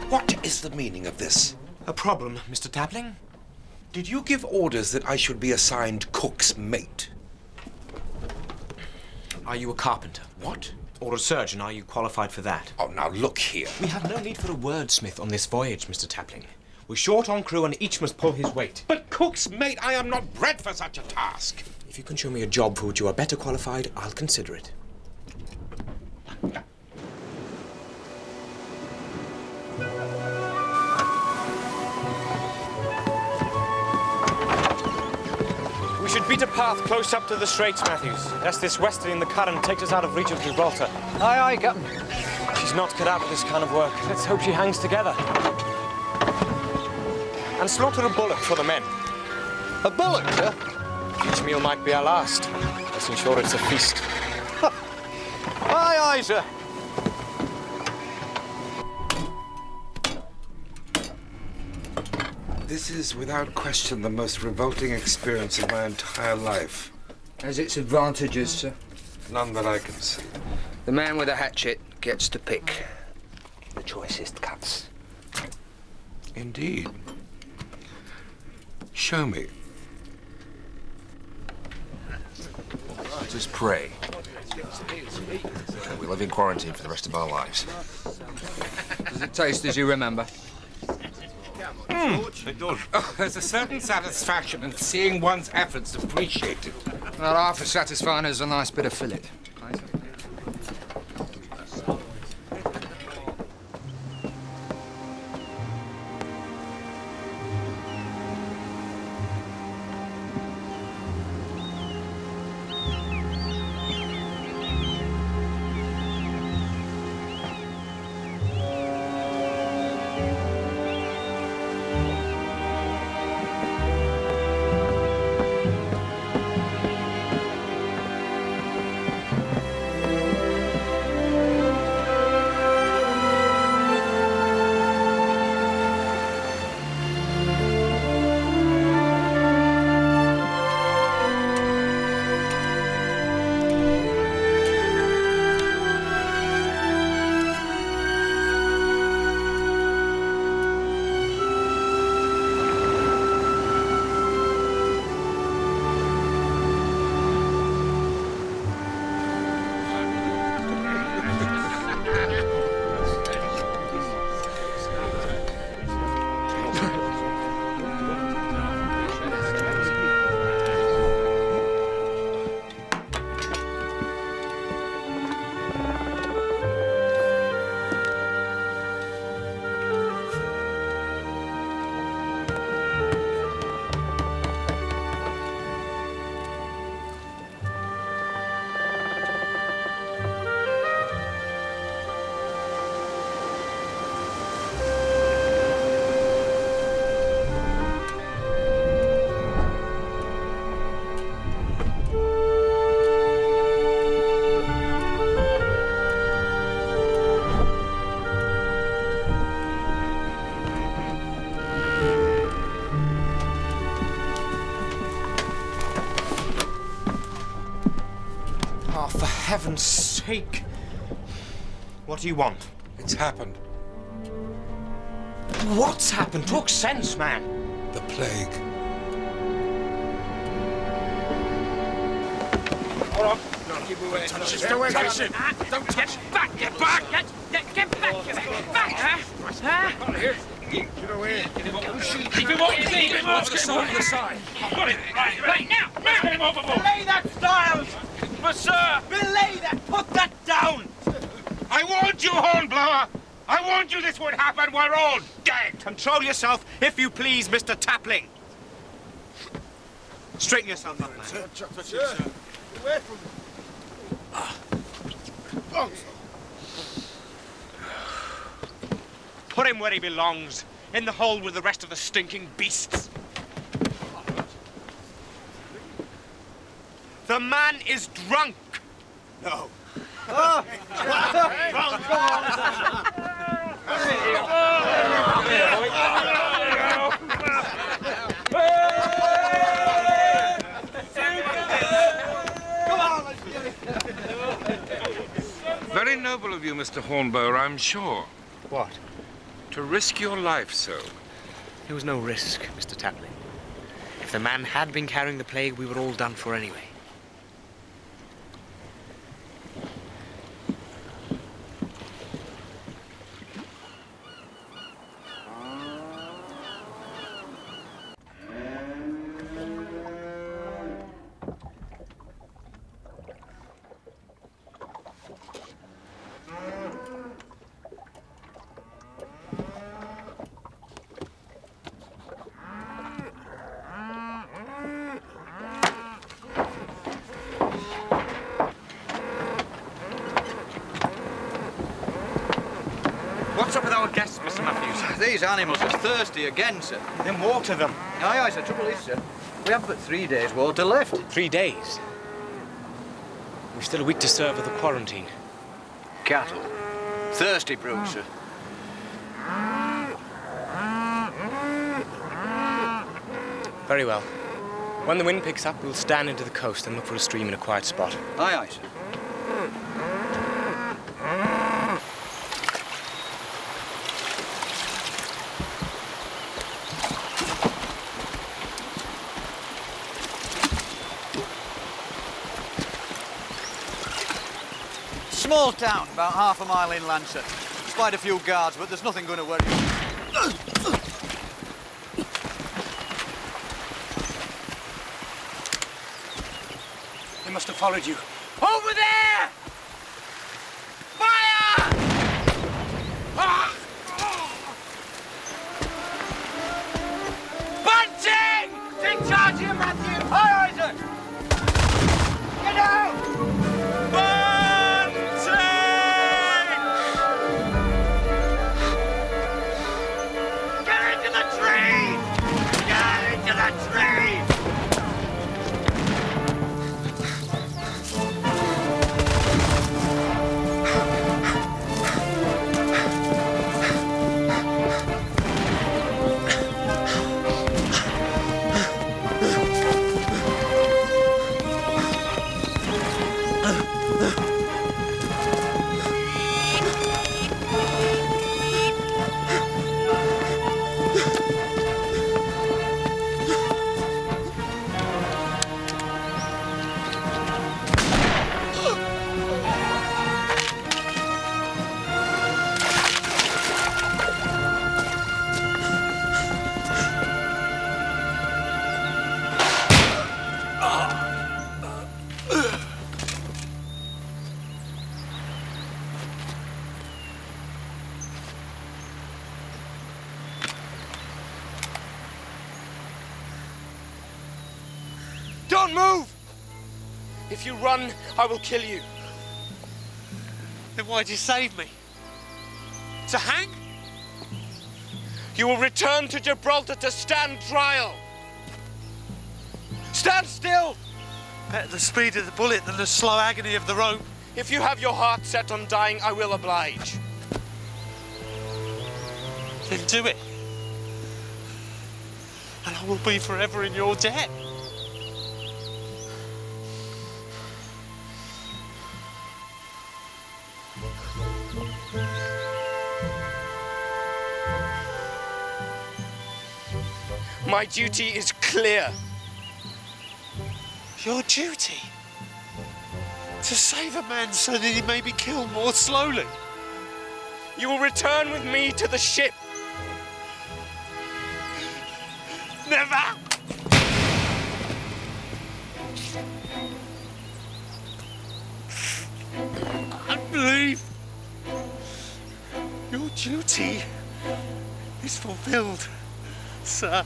What is the meaning of this?
A problem, Mr. Tapling?
Did you give orders that I should be assigned cook's mate?
Are you a carpenter?
What?
Or a surgeon? Are you qualified for that?
Oh, now look here.
We have no need for a wordsmith on this voyage, Mr. Tapling. We're short on crew and each must pull his weight.
But cook's mate, I am not bred for such a task.
If you can show me a job for which you are better qualified, I'll consider it.
We should beat a path close up to the Straits, Matthews. Lest this westerly in the current takes us out of reach of Gibraltar.
Aye, aye, Captain.
She's not cut out for this kind of work. Let's hope she hangs together. And slaughter a bullock for the men.
A bullock, sir?
Each meal might be our last. Let's ensure it's a feast.
Aye, aye, sir.
This is without question the most revolting experience of my entire life.
Has its advantages, sir.
None that I can see.
The man with a hatchet gets to pick the choicest cuts.
Indeed. Show me.
Let us pray. We live in quarantine for the rest of our lives.
Does it taste as you remember?
It does. Oh, there's a certain satisfaction in seeing one's efforts appreciated.
Not half as satisfying as a nice bit of fillet.
Oh, for heaven's sake. What do you want?
It's happened.
What's happened? Talk sense, man.
The plague.
Hold on.
Keep away.
Touch it. Don't touch it.
Don't touch it. Back. Get back. Get back. Get back. Huh?
Out of here. Get away.
Keep him off. Keep him off.
Let's get him over the side.
Got it. Right now. Let's get him overboard.
Belay that, Styles!
But, sir.
Belay that! Put that down!
I warned you, Hornblower. I warned you this would happen. We're all dead.
Control yourself, if you please, Mr. Tapling. Straighten yourself up, man.
Sir.
Away from me.
Put him where he belongs, in the hole with the rest of the stinking beasts. The man is drunk.
No.
Very noble of you, Mr. Hornblower, I'm sure.
What?
To risk your life so.
There was no risk, Mr. Tapling. If the man had been carrying the plague, we were all done for anyway.
What's up with our guests, Mr. Matthews?
These animals are thirsty again, sir.
Then water them.
Aye, sir. Trouble is, sir, we have but 3 days' water left.
3 days? We've still a week to serve with the quarantine.
Cattle. Thirsty brutes, sir.
Very well. When the wind picks up, we'll stand into the coast and look for a stream in a quiet spot.
Aye, sir. Small town, about half a mile inland, sir. Spied a few guards, but there's nothing going to worry you.
They must have followed you.
Over there! Fire! Bunting! Take charge here, Matthew! Aye, sir! Get down! Get into the tree! Get into the tree!
Don't move! If you run, I will kill you.
Then why'd you save me?
To hang? You will return to Gibraltar to stand trial. Stand still!
Better the speed of the bullet than the slow agony of the rope.
If you have your heart set on dying, I will oblige.
Then do it. And I will be forever in your debt.
My duty is clear.
Your duty? To save a man so that he may be killed more slowly?
You will return with me to the ship.
Never! I believe your duty is fulfilled, sir.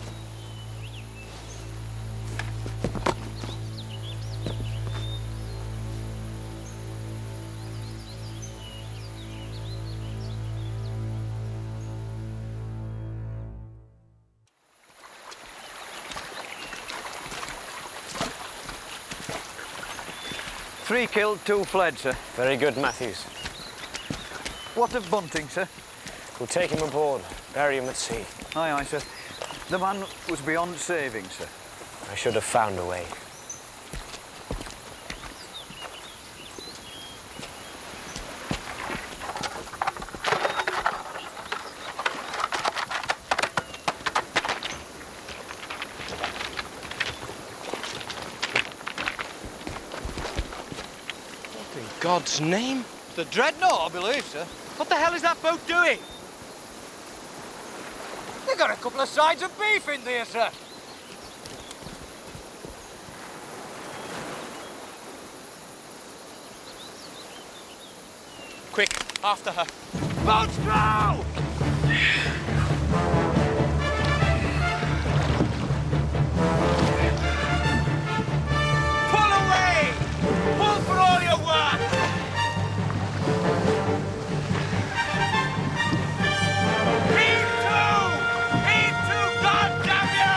Three killed, 2 fled, sir.
Very good, Matthews.
What of Bunting, sir?
We'll take him aboard, bury him at sea.
Aye, aye, sir. The man was beyond saving, sir.
I should have found a way.
God's name?
The Dreadnought, I believe, sir.
What the hell is that boat doing?
They got a couple of sides of beef in there, sir.
Quick, after her.
Boats go!
Pull away! Pull for all your worth! Heave to! Heave to, God damn you!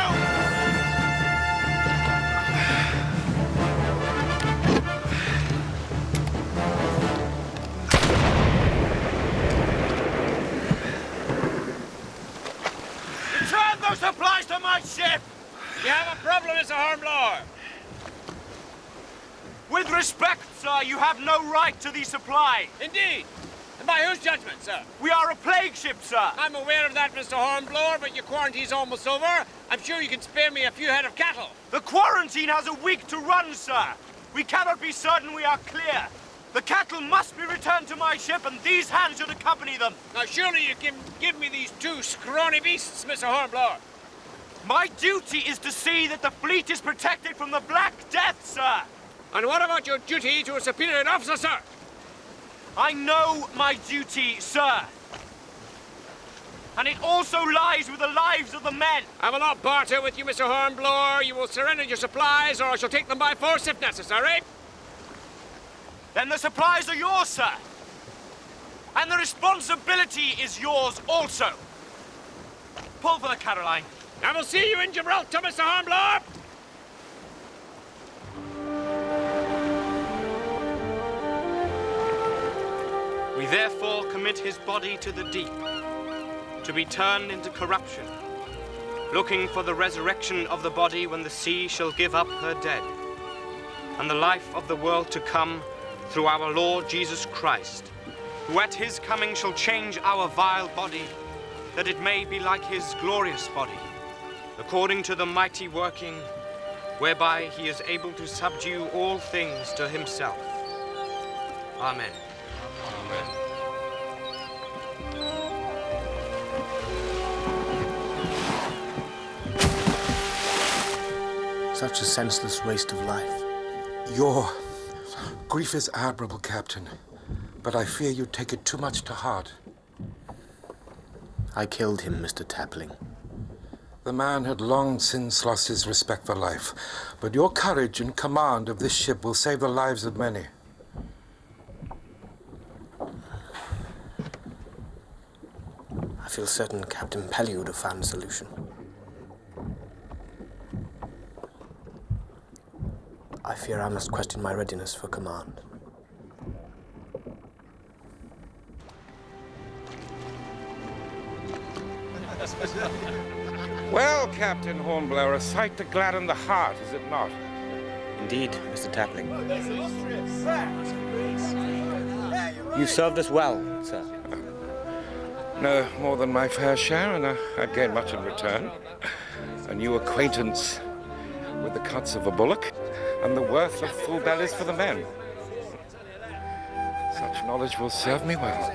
Return those supplies to my ship!
You have a problem, Mr. Hornblower.
With respect, sir, you have no right to these supplies.
Indeed. And by whose judgment, sir?
We are a plague ship, sir.
I'm aware of that, Mr. Hornblower, but your quarantine's almost over. I'm sure you can spare me a few head of cattle.
The quarantine has a week to run, sir. We cannot be certain we are clear. The cattle must be returned to my ship, and these hands should accompany them.
Now, surely you can give me these 2 scrawny beasts, Mr. Hornblower.
My duty is to see that the fleet is protected from the Black Death, sir.
And what about your duty to a superior officer, sir?
I know my duty, sir. And it also lies with the lives of the men.
I will not barter with you, Mr. Hornblower. You will surrender your supplies, or I shall take them by force if necessary.
Then the supplies are yours, sir. And the responsibility is yours also. Pull for the Caroline.
I will see you in Gibraltar, Mr. Hornblower.
We therefore commit his body to the deep, to be turned into corruption, looking for the resurrection of the body when the sea shall give up her dead, and the life of the world to come through our Lord Jesus Christ, who at his coming shall change our vile body, that it may be like his glorious body, according to the mighty working whereby he is able to subdue all things to himself. Amen. Amen.
Such a senseless waste of life.
Your grief is admirable, Captain, but I fear you take it too much to heart.
I killed him, Mr. Tapling.
The man had long since lost his respect for life, but your courage and command of this ship will save the lives of many.
I feel certain Captain Pelly would have found a solution. I fear I must question my readiness for command.
Well, Captain Hornblower, a sight to gladden the heart, is it not?
Indeed, Mr. Tapling.
That's illustrious. That's great. Yeah, you're right.
You served us well, sir.
No more than my fair share, and I'd gain much in return. A new acquaintance with the cuts of a bullock and the worth of full bellies for the men. Such knowledge will serve me well.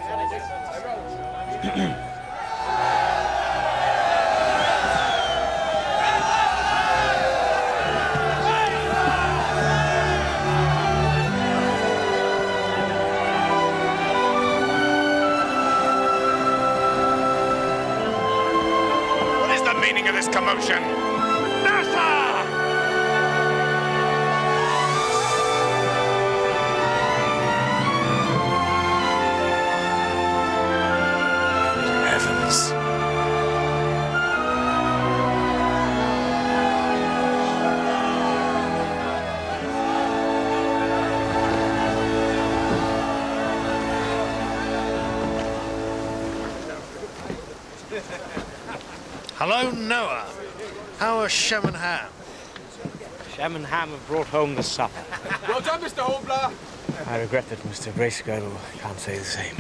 What is the meaning of this commotion? NASA! Heavens.
Hello, Noah. How are Shem and Ham?
Shem and Ham have brought home the supper.
Well done, Mr. Hornblower.
I regret that Mr. Bracegirdle can't say the same.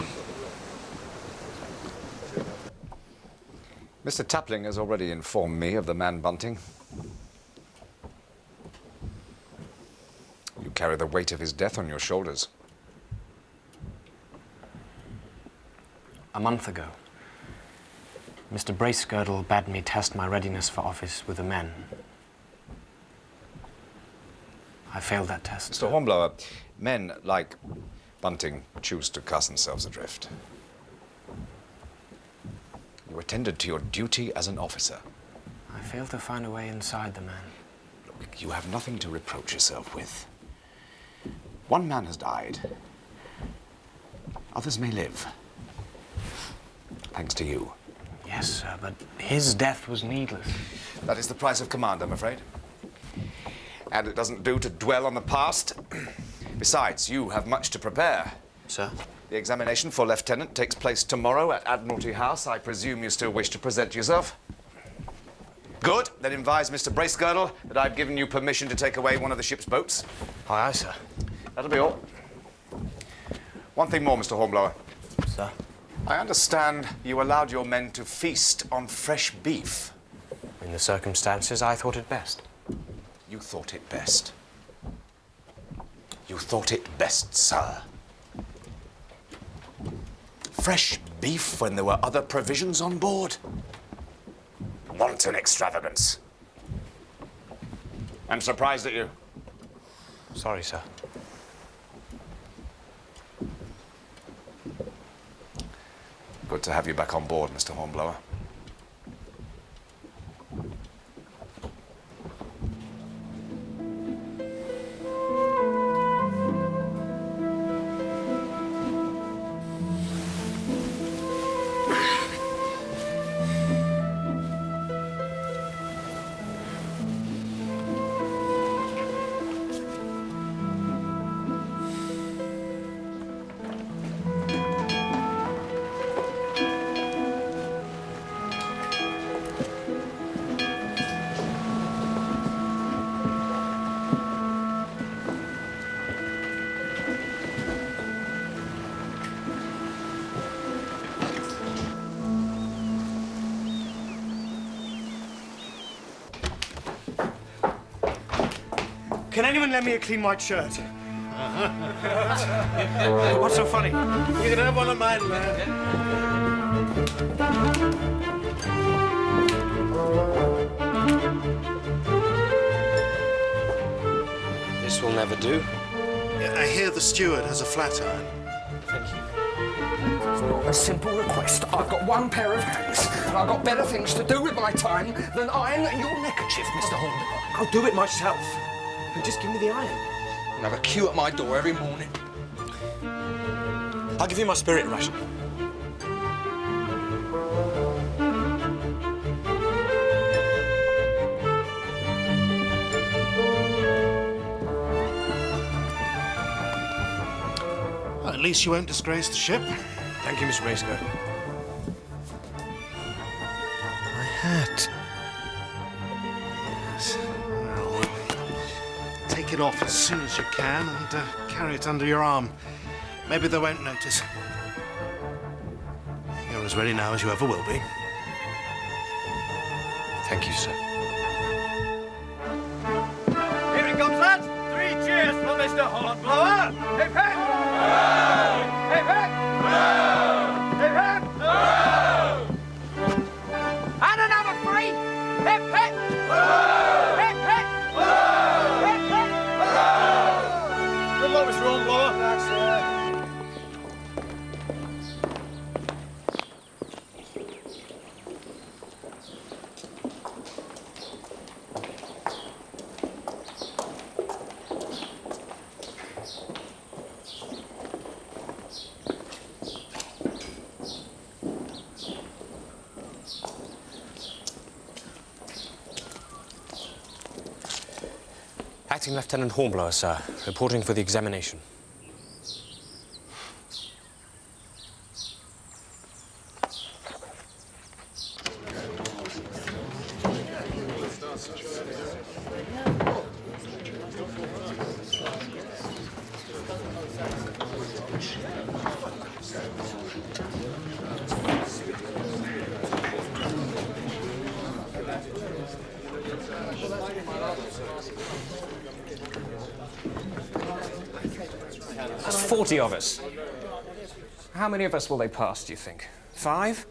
Mr. Tapling has already informed me of the man bunting. You carry the weight of his death on your shoulders.
A month ago, Mr. Bracegirdle bade me test my readiness for office with the men. I failed that test.
Mr. Hornblower, men like Bunting choose to cast themselves adrift. You attended to your duty as an officer.
I failed to find a way inside the man.
Look, you have nothing to reproach yourself with. One man has died. Others may live. Thanks to you.
Yes, sir, but his death was needless.
That is the price of command, I'm afraid. And it doesn't do to dwell on the past. Besides, you have much to prepare.
Sir?
The examination for lieutenant takes place tomorrow at Admiralty House. I presume you still wish to present yourself? Good. Then advise Mr. Bracegirdle that I've given you permission to take away one of the ship's boats.
Aye, aye, sir.
That'll be all. One thing more, Mr. Hornblower.
Sir?
I understand you allowed your men to feast on fresh beef.
In the circumstances, I thought it best.
You thought it best. You thought it best, sir. Fresh beef when there were other provisions on board? Wanton extravagance. I'm surprised at you.
Sorry, sir.
Good to have you back on board, Mr. Hornblower.
Can anyone lend me a clean white shirt? What's so funny?
You can have one of mine, man.
This will never do.
I hear the steward has a flat iron.
Thank you.
A simple request. I've got one pair of hands, and I've got better things to do with my time than iron your neckerchief, Mr. Hornblower.
I'll do it myself. And just give me the iron.
And have a queue at my door every morning.
I'll give you my spirit ration.
Well, at least you won't disgrace the ship.
Thank you, Mr. Bracegirdle.
My hat. Yes. Well, take it off as soon as you can and carry it under your arm. Maybe they won't notice. You're as ready now as you ever will be.
Thank you, sir.
Here he comes, lads. 3 cheers for Mr. Hornblower. Hip hip! Hip hip! Hip hip!
And another 3. Hip hip! Hip hip! Hip hip!
Good luck, Mr. Hornblower. Thanks, sir.
Acting Lieutenant Hornblower, sir. Reporting for the examination.
There's 40 of us. How many of us will they pass, do you think? 5?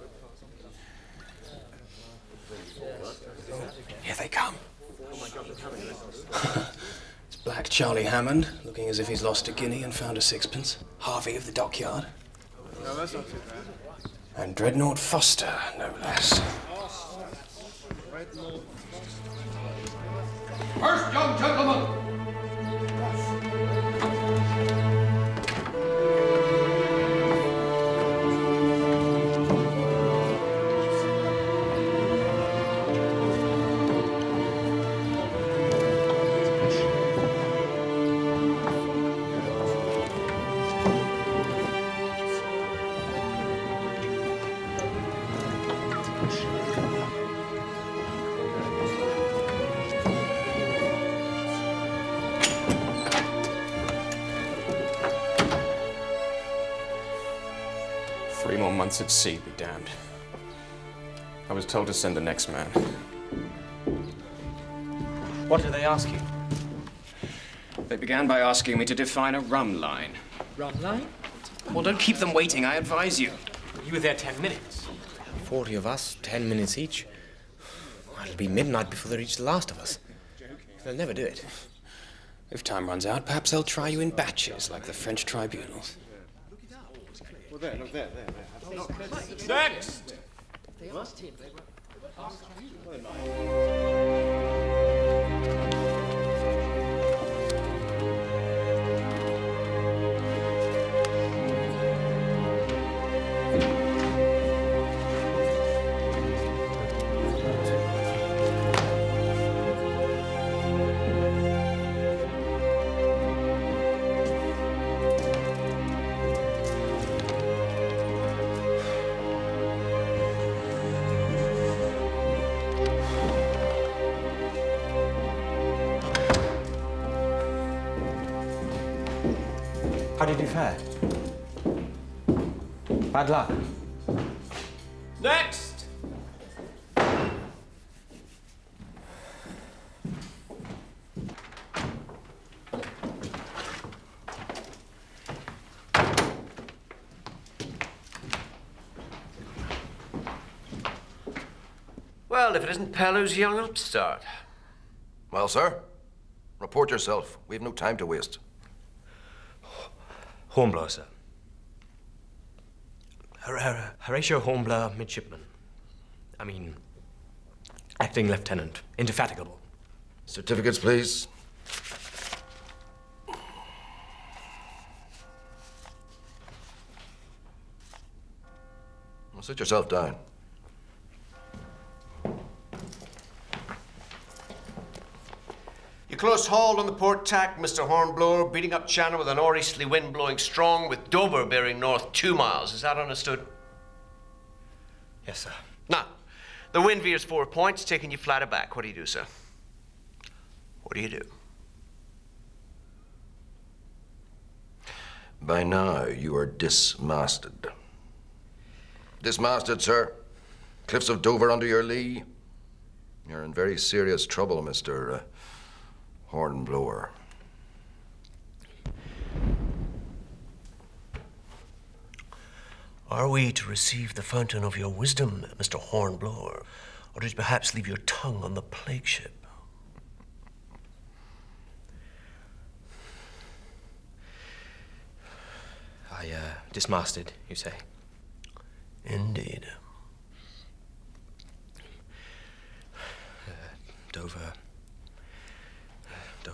Here they come. It's Black Charlie Hammond, looking as if he's lost a guinea and found a sixpence. Harvey of the dockyard.
No, that's not too bad.
And Dreadnought Foster, no less.
First, young gentlemen.
Months at sea, be damned. I was told to send the next man.
What did they ask you?
They began by asking me to define a rum line.
Rum line?
Well, don't keep them waiting, I advise you.
You were there 10 minutes. 40 of us, 10 minutes each. Well, it'll be midnight before they reach the last of us. They'll never do it.
If time runs out, perhaps they'll try you in batches, like the French tribunals.
Well, there, look, there.
Next!
They asked him.
How did you fare? Bad luck.
Next!
Well, if it isn't Pellou's young upstart.
Well, sir, report yourself. We have no time to waste.
Hornblower, sir. Horatio Hornblower, midshipman. I mean, acting lieutenant, indefatigable.
Certificates, please. Well, sit yourself down.
You close hauled on the port tack, Mr. Hornblower, beating up channel with a northeasterly wind blowing strong with Dover bearing north 2 miles. Is that understood?
Yes, sir.
Now, the wind veers 4 points, taking you flat aback. What do you do, sir? What do you do?
By now, you are dismasted. Dismasted, sir. Cliffs of Dover under your lee. You're in very serious trouble, Mr. Hornblower.
Are we to receive the fountain of your wisdom, Mr. Hornblower, or did you perhaps leave your tongue on the plague ship?
I, dismasted, you say?
Indeed.
Dover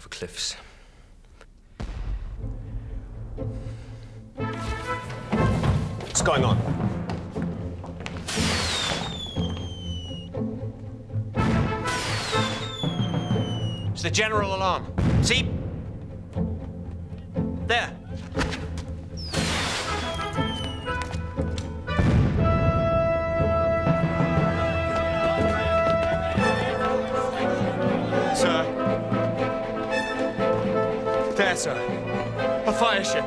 Cliffs.
What's going on? It's the general alarm. See? There.
Sir. There, sir. A fire ship.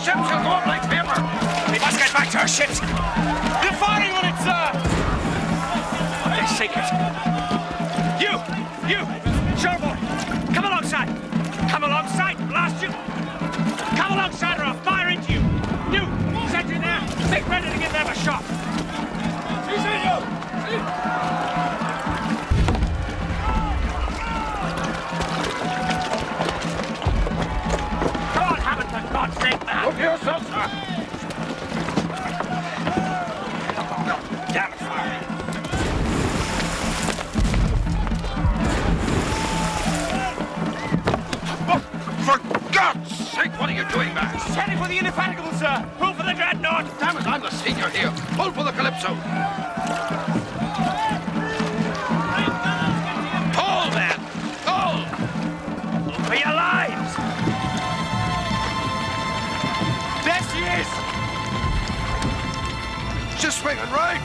Ships will go up like paper.
We must get back to our ships. They're firing on it, sir. They're sacred. You, Sherwood, come alongside. Come alongside, blast you. Come alongside or I'll fire into you. You, sentry there, make ready to give them a shot. Come on, Hamilton, for God's sake, man.
Look here, sir.
Damn it, fire.
For God's sake, what are you doing, man?
Heading for the Indefatigable, sir. Pull for the Dreadnought.
Damn it, I'm the senior here. Pull for the Calypso.
Pull, then. Pull. Pull for your lives. There she is.
She's swinging right.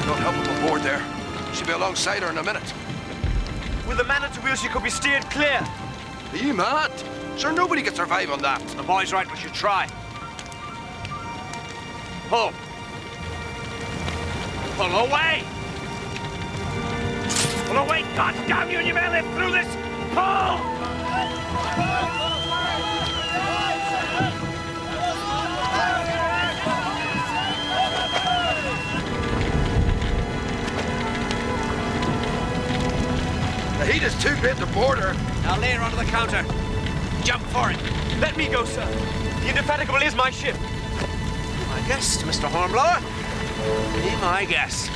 Don't help him aboard there. She'll be alongside her in a minute.
With the man at the wheel, she could be steered clear.
Are you mad? Sure, nobody can survive on that.
The boy's right, we should try. Pull. Pull away. Pull away, God damn you, and you may live through this. Pull!
The heat is too great to board her.
Now lay her onto the counter. Jump for it. Let me go, sir. The Indefatigable is my ship.
My guest, Mr. Hornblower. Be my guest.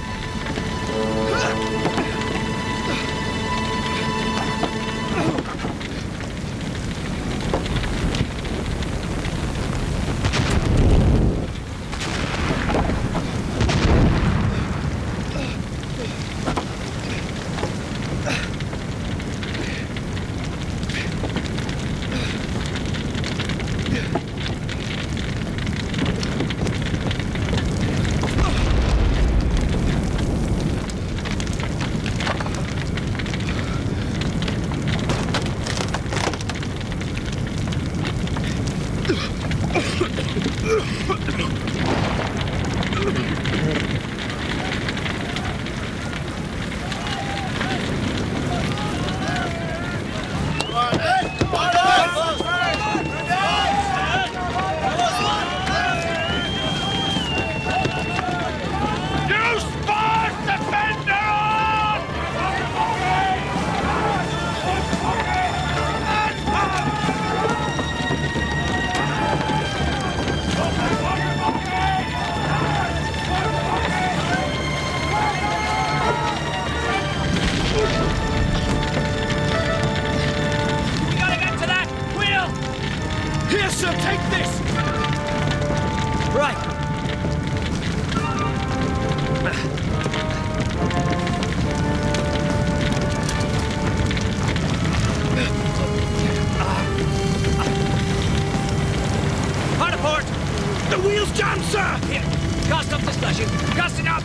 The wheel's jammed, sir!
Here, cast up the splashing. Cast it up!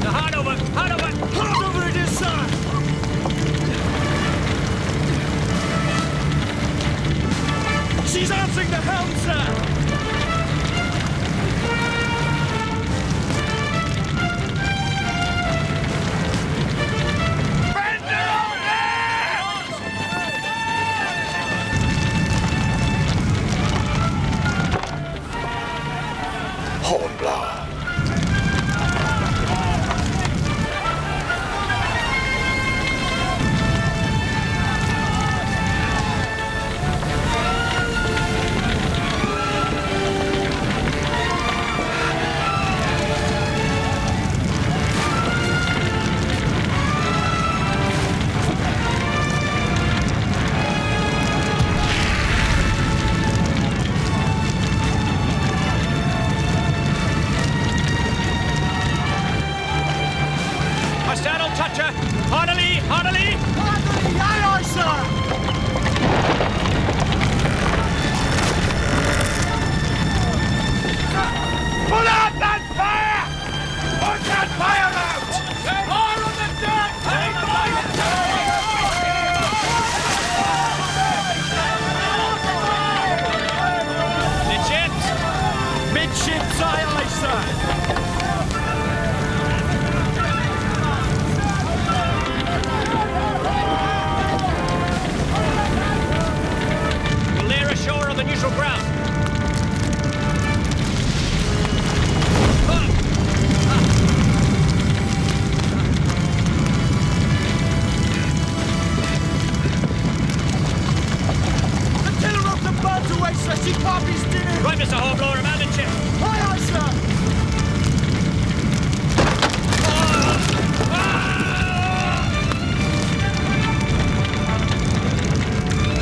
Now, hard over, hard over!
Hard over it is, sir! She's answering the helm, sir!
Hornblower.
Right, Mr. Hornblower, abandon ship.
Aye, aye, sir!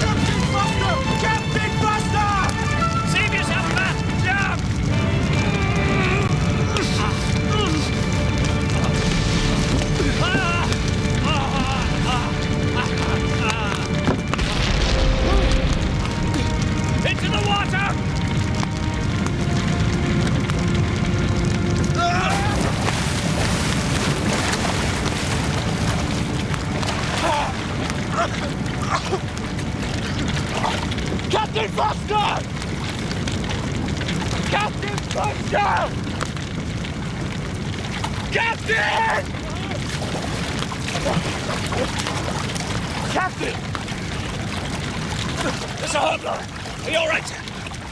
Captain Buster! Captain Buster!
Save yourself, Matt! Jump! Into the water!
Captain Buster! Captain Buster! Captain! Captain!
Mr. Hornblower, are you all right, sir?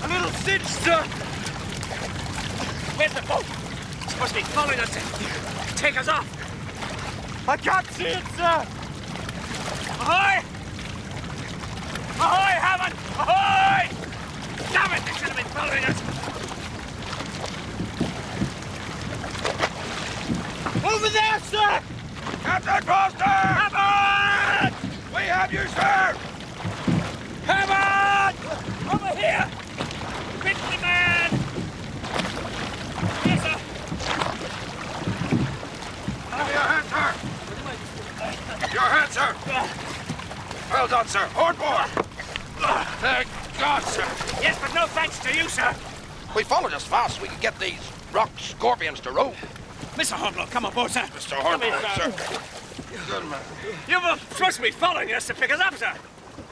A little cinched, sir.
Where's the boat? It's supposed to be following us to take us off.
I can't see it, sir.
Ahoy! Ahoy, Hammond! Ahoy! Damn it, they should have been following us.
Over there, sir!
Captain Foster!
Hammond!
We have you, sir!
Hammond! Over here! Quickly, man! Yes, sir.
Your hand, sir! Your hand, sir! Well done, sir. Hornblower! Thank God, sir.
Yes, but no thanks to you, sir.
We followed as fast as we could get these rock scorpions to row.
Mr. Hornblower, come aboard, sir.
Mr. Hornblower, sir. Good man.
You were supposed to be following us to pick us up, sir.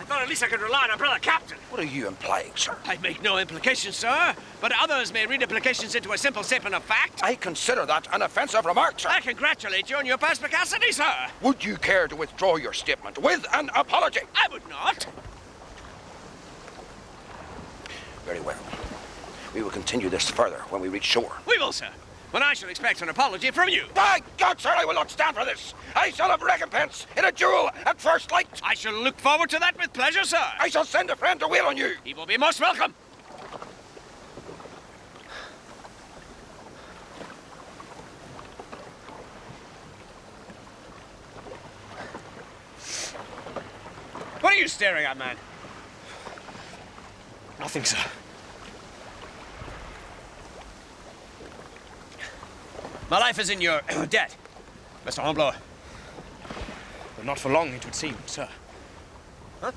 I thought at least I could rely on our brother captain.
What are you implying, sir?
I make no implications, sir, but others may read implications into a simple statement of fact.
I consider that an offensive remark, sir.
I congratulate you on your perspicacity, sir.
Would you care to withdraw your statement with an apology?
I would not.
Very well. We will continue this further when we reach shore.
We will, sir. When I shall expect an apology from you.
By God, sir, I will not stand for this. I shall have recompense in a duel at first light.
I shall look forward to that with pleasure, sir.
I shall send a friend to wheel on you.
He will be most welcome. What are you staring at, man?
Nothing, sir.
My life is in your debt, Mr. Hornblower.
But not for long, it would seem, sir.
Huh?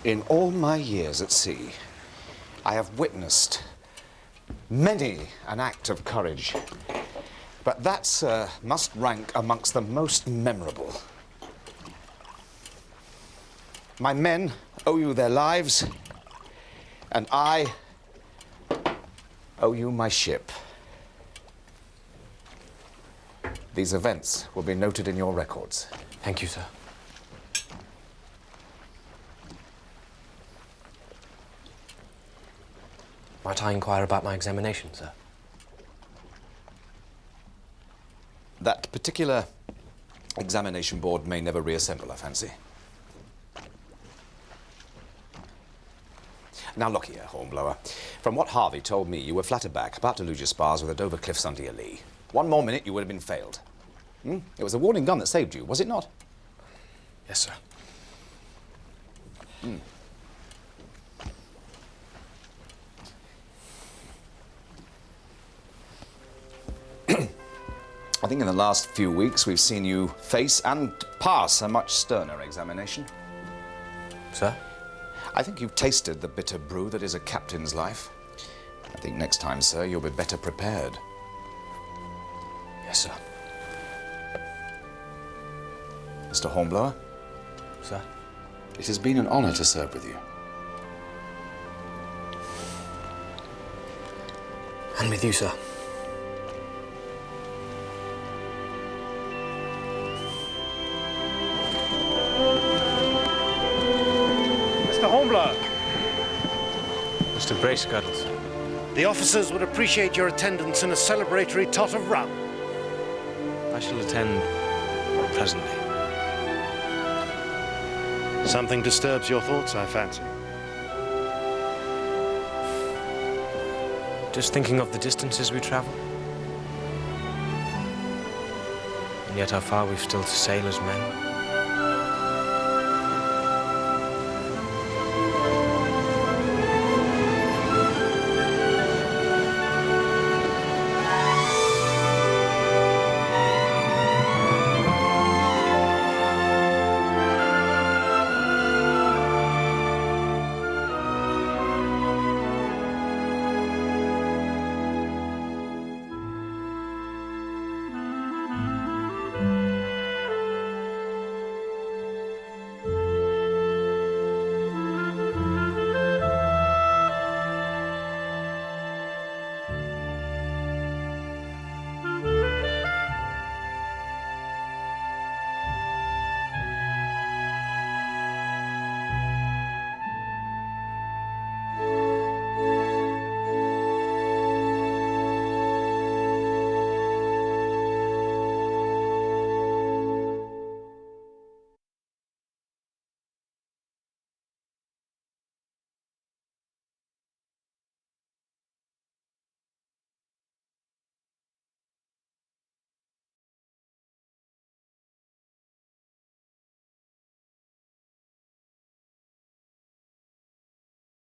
In all my years at sea, I have witnessed many an act of courage. But that, sir, must rank amongst the most memorable. My men owe you their lives, and I owe you my ship. These events will be noted in your records.
Thank you, sir. Might I inquire about my examination, sir?
That particular examination board may never reassemble, I fancy. Now look here, Hornblower. From what Harvey told me, you were flat aback, about to lose your spars with the Dover cliffs under your lee. One more minute, you would have been failed. It was a warning gun that saved you, was it not?
Yes, sir.
I think in the last few weeks we've seen you face and pass a much sterner examination.
Sir?
I think you've tasted the bitter brew that is a captain's life. I think next time, sir, you'll be better prepared.
Yes, sir.
Mr. Hornblower?
Sir?
It has been an honor to serve with you.
And with you, sir.
Mr. Hornblower.
Mr. Bracegirdle, sir.
The officers would appreciate your attendance in a celebratory tot of rum.
I shall attend presently.
Something disturbs your thoughts, I fancy.
Just thinking of the distances we travel. And yet how far we've still to sail as men.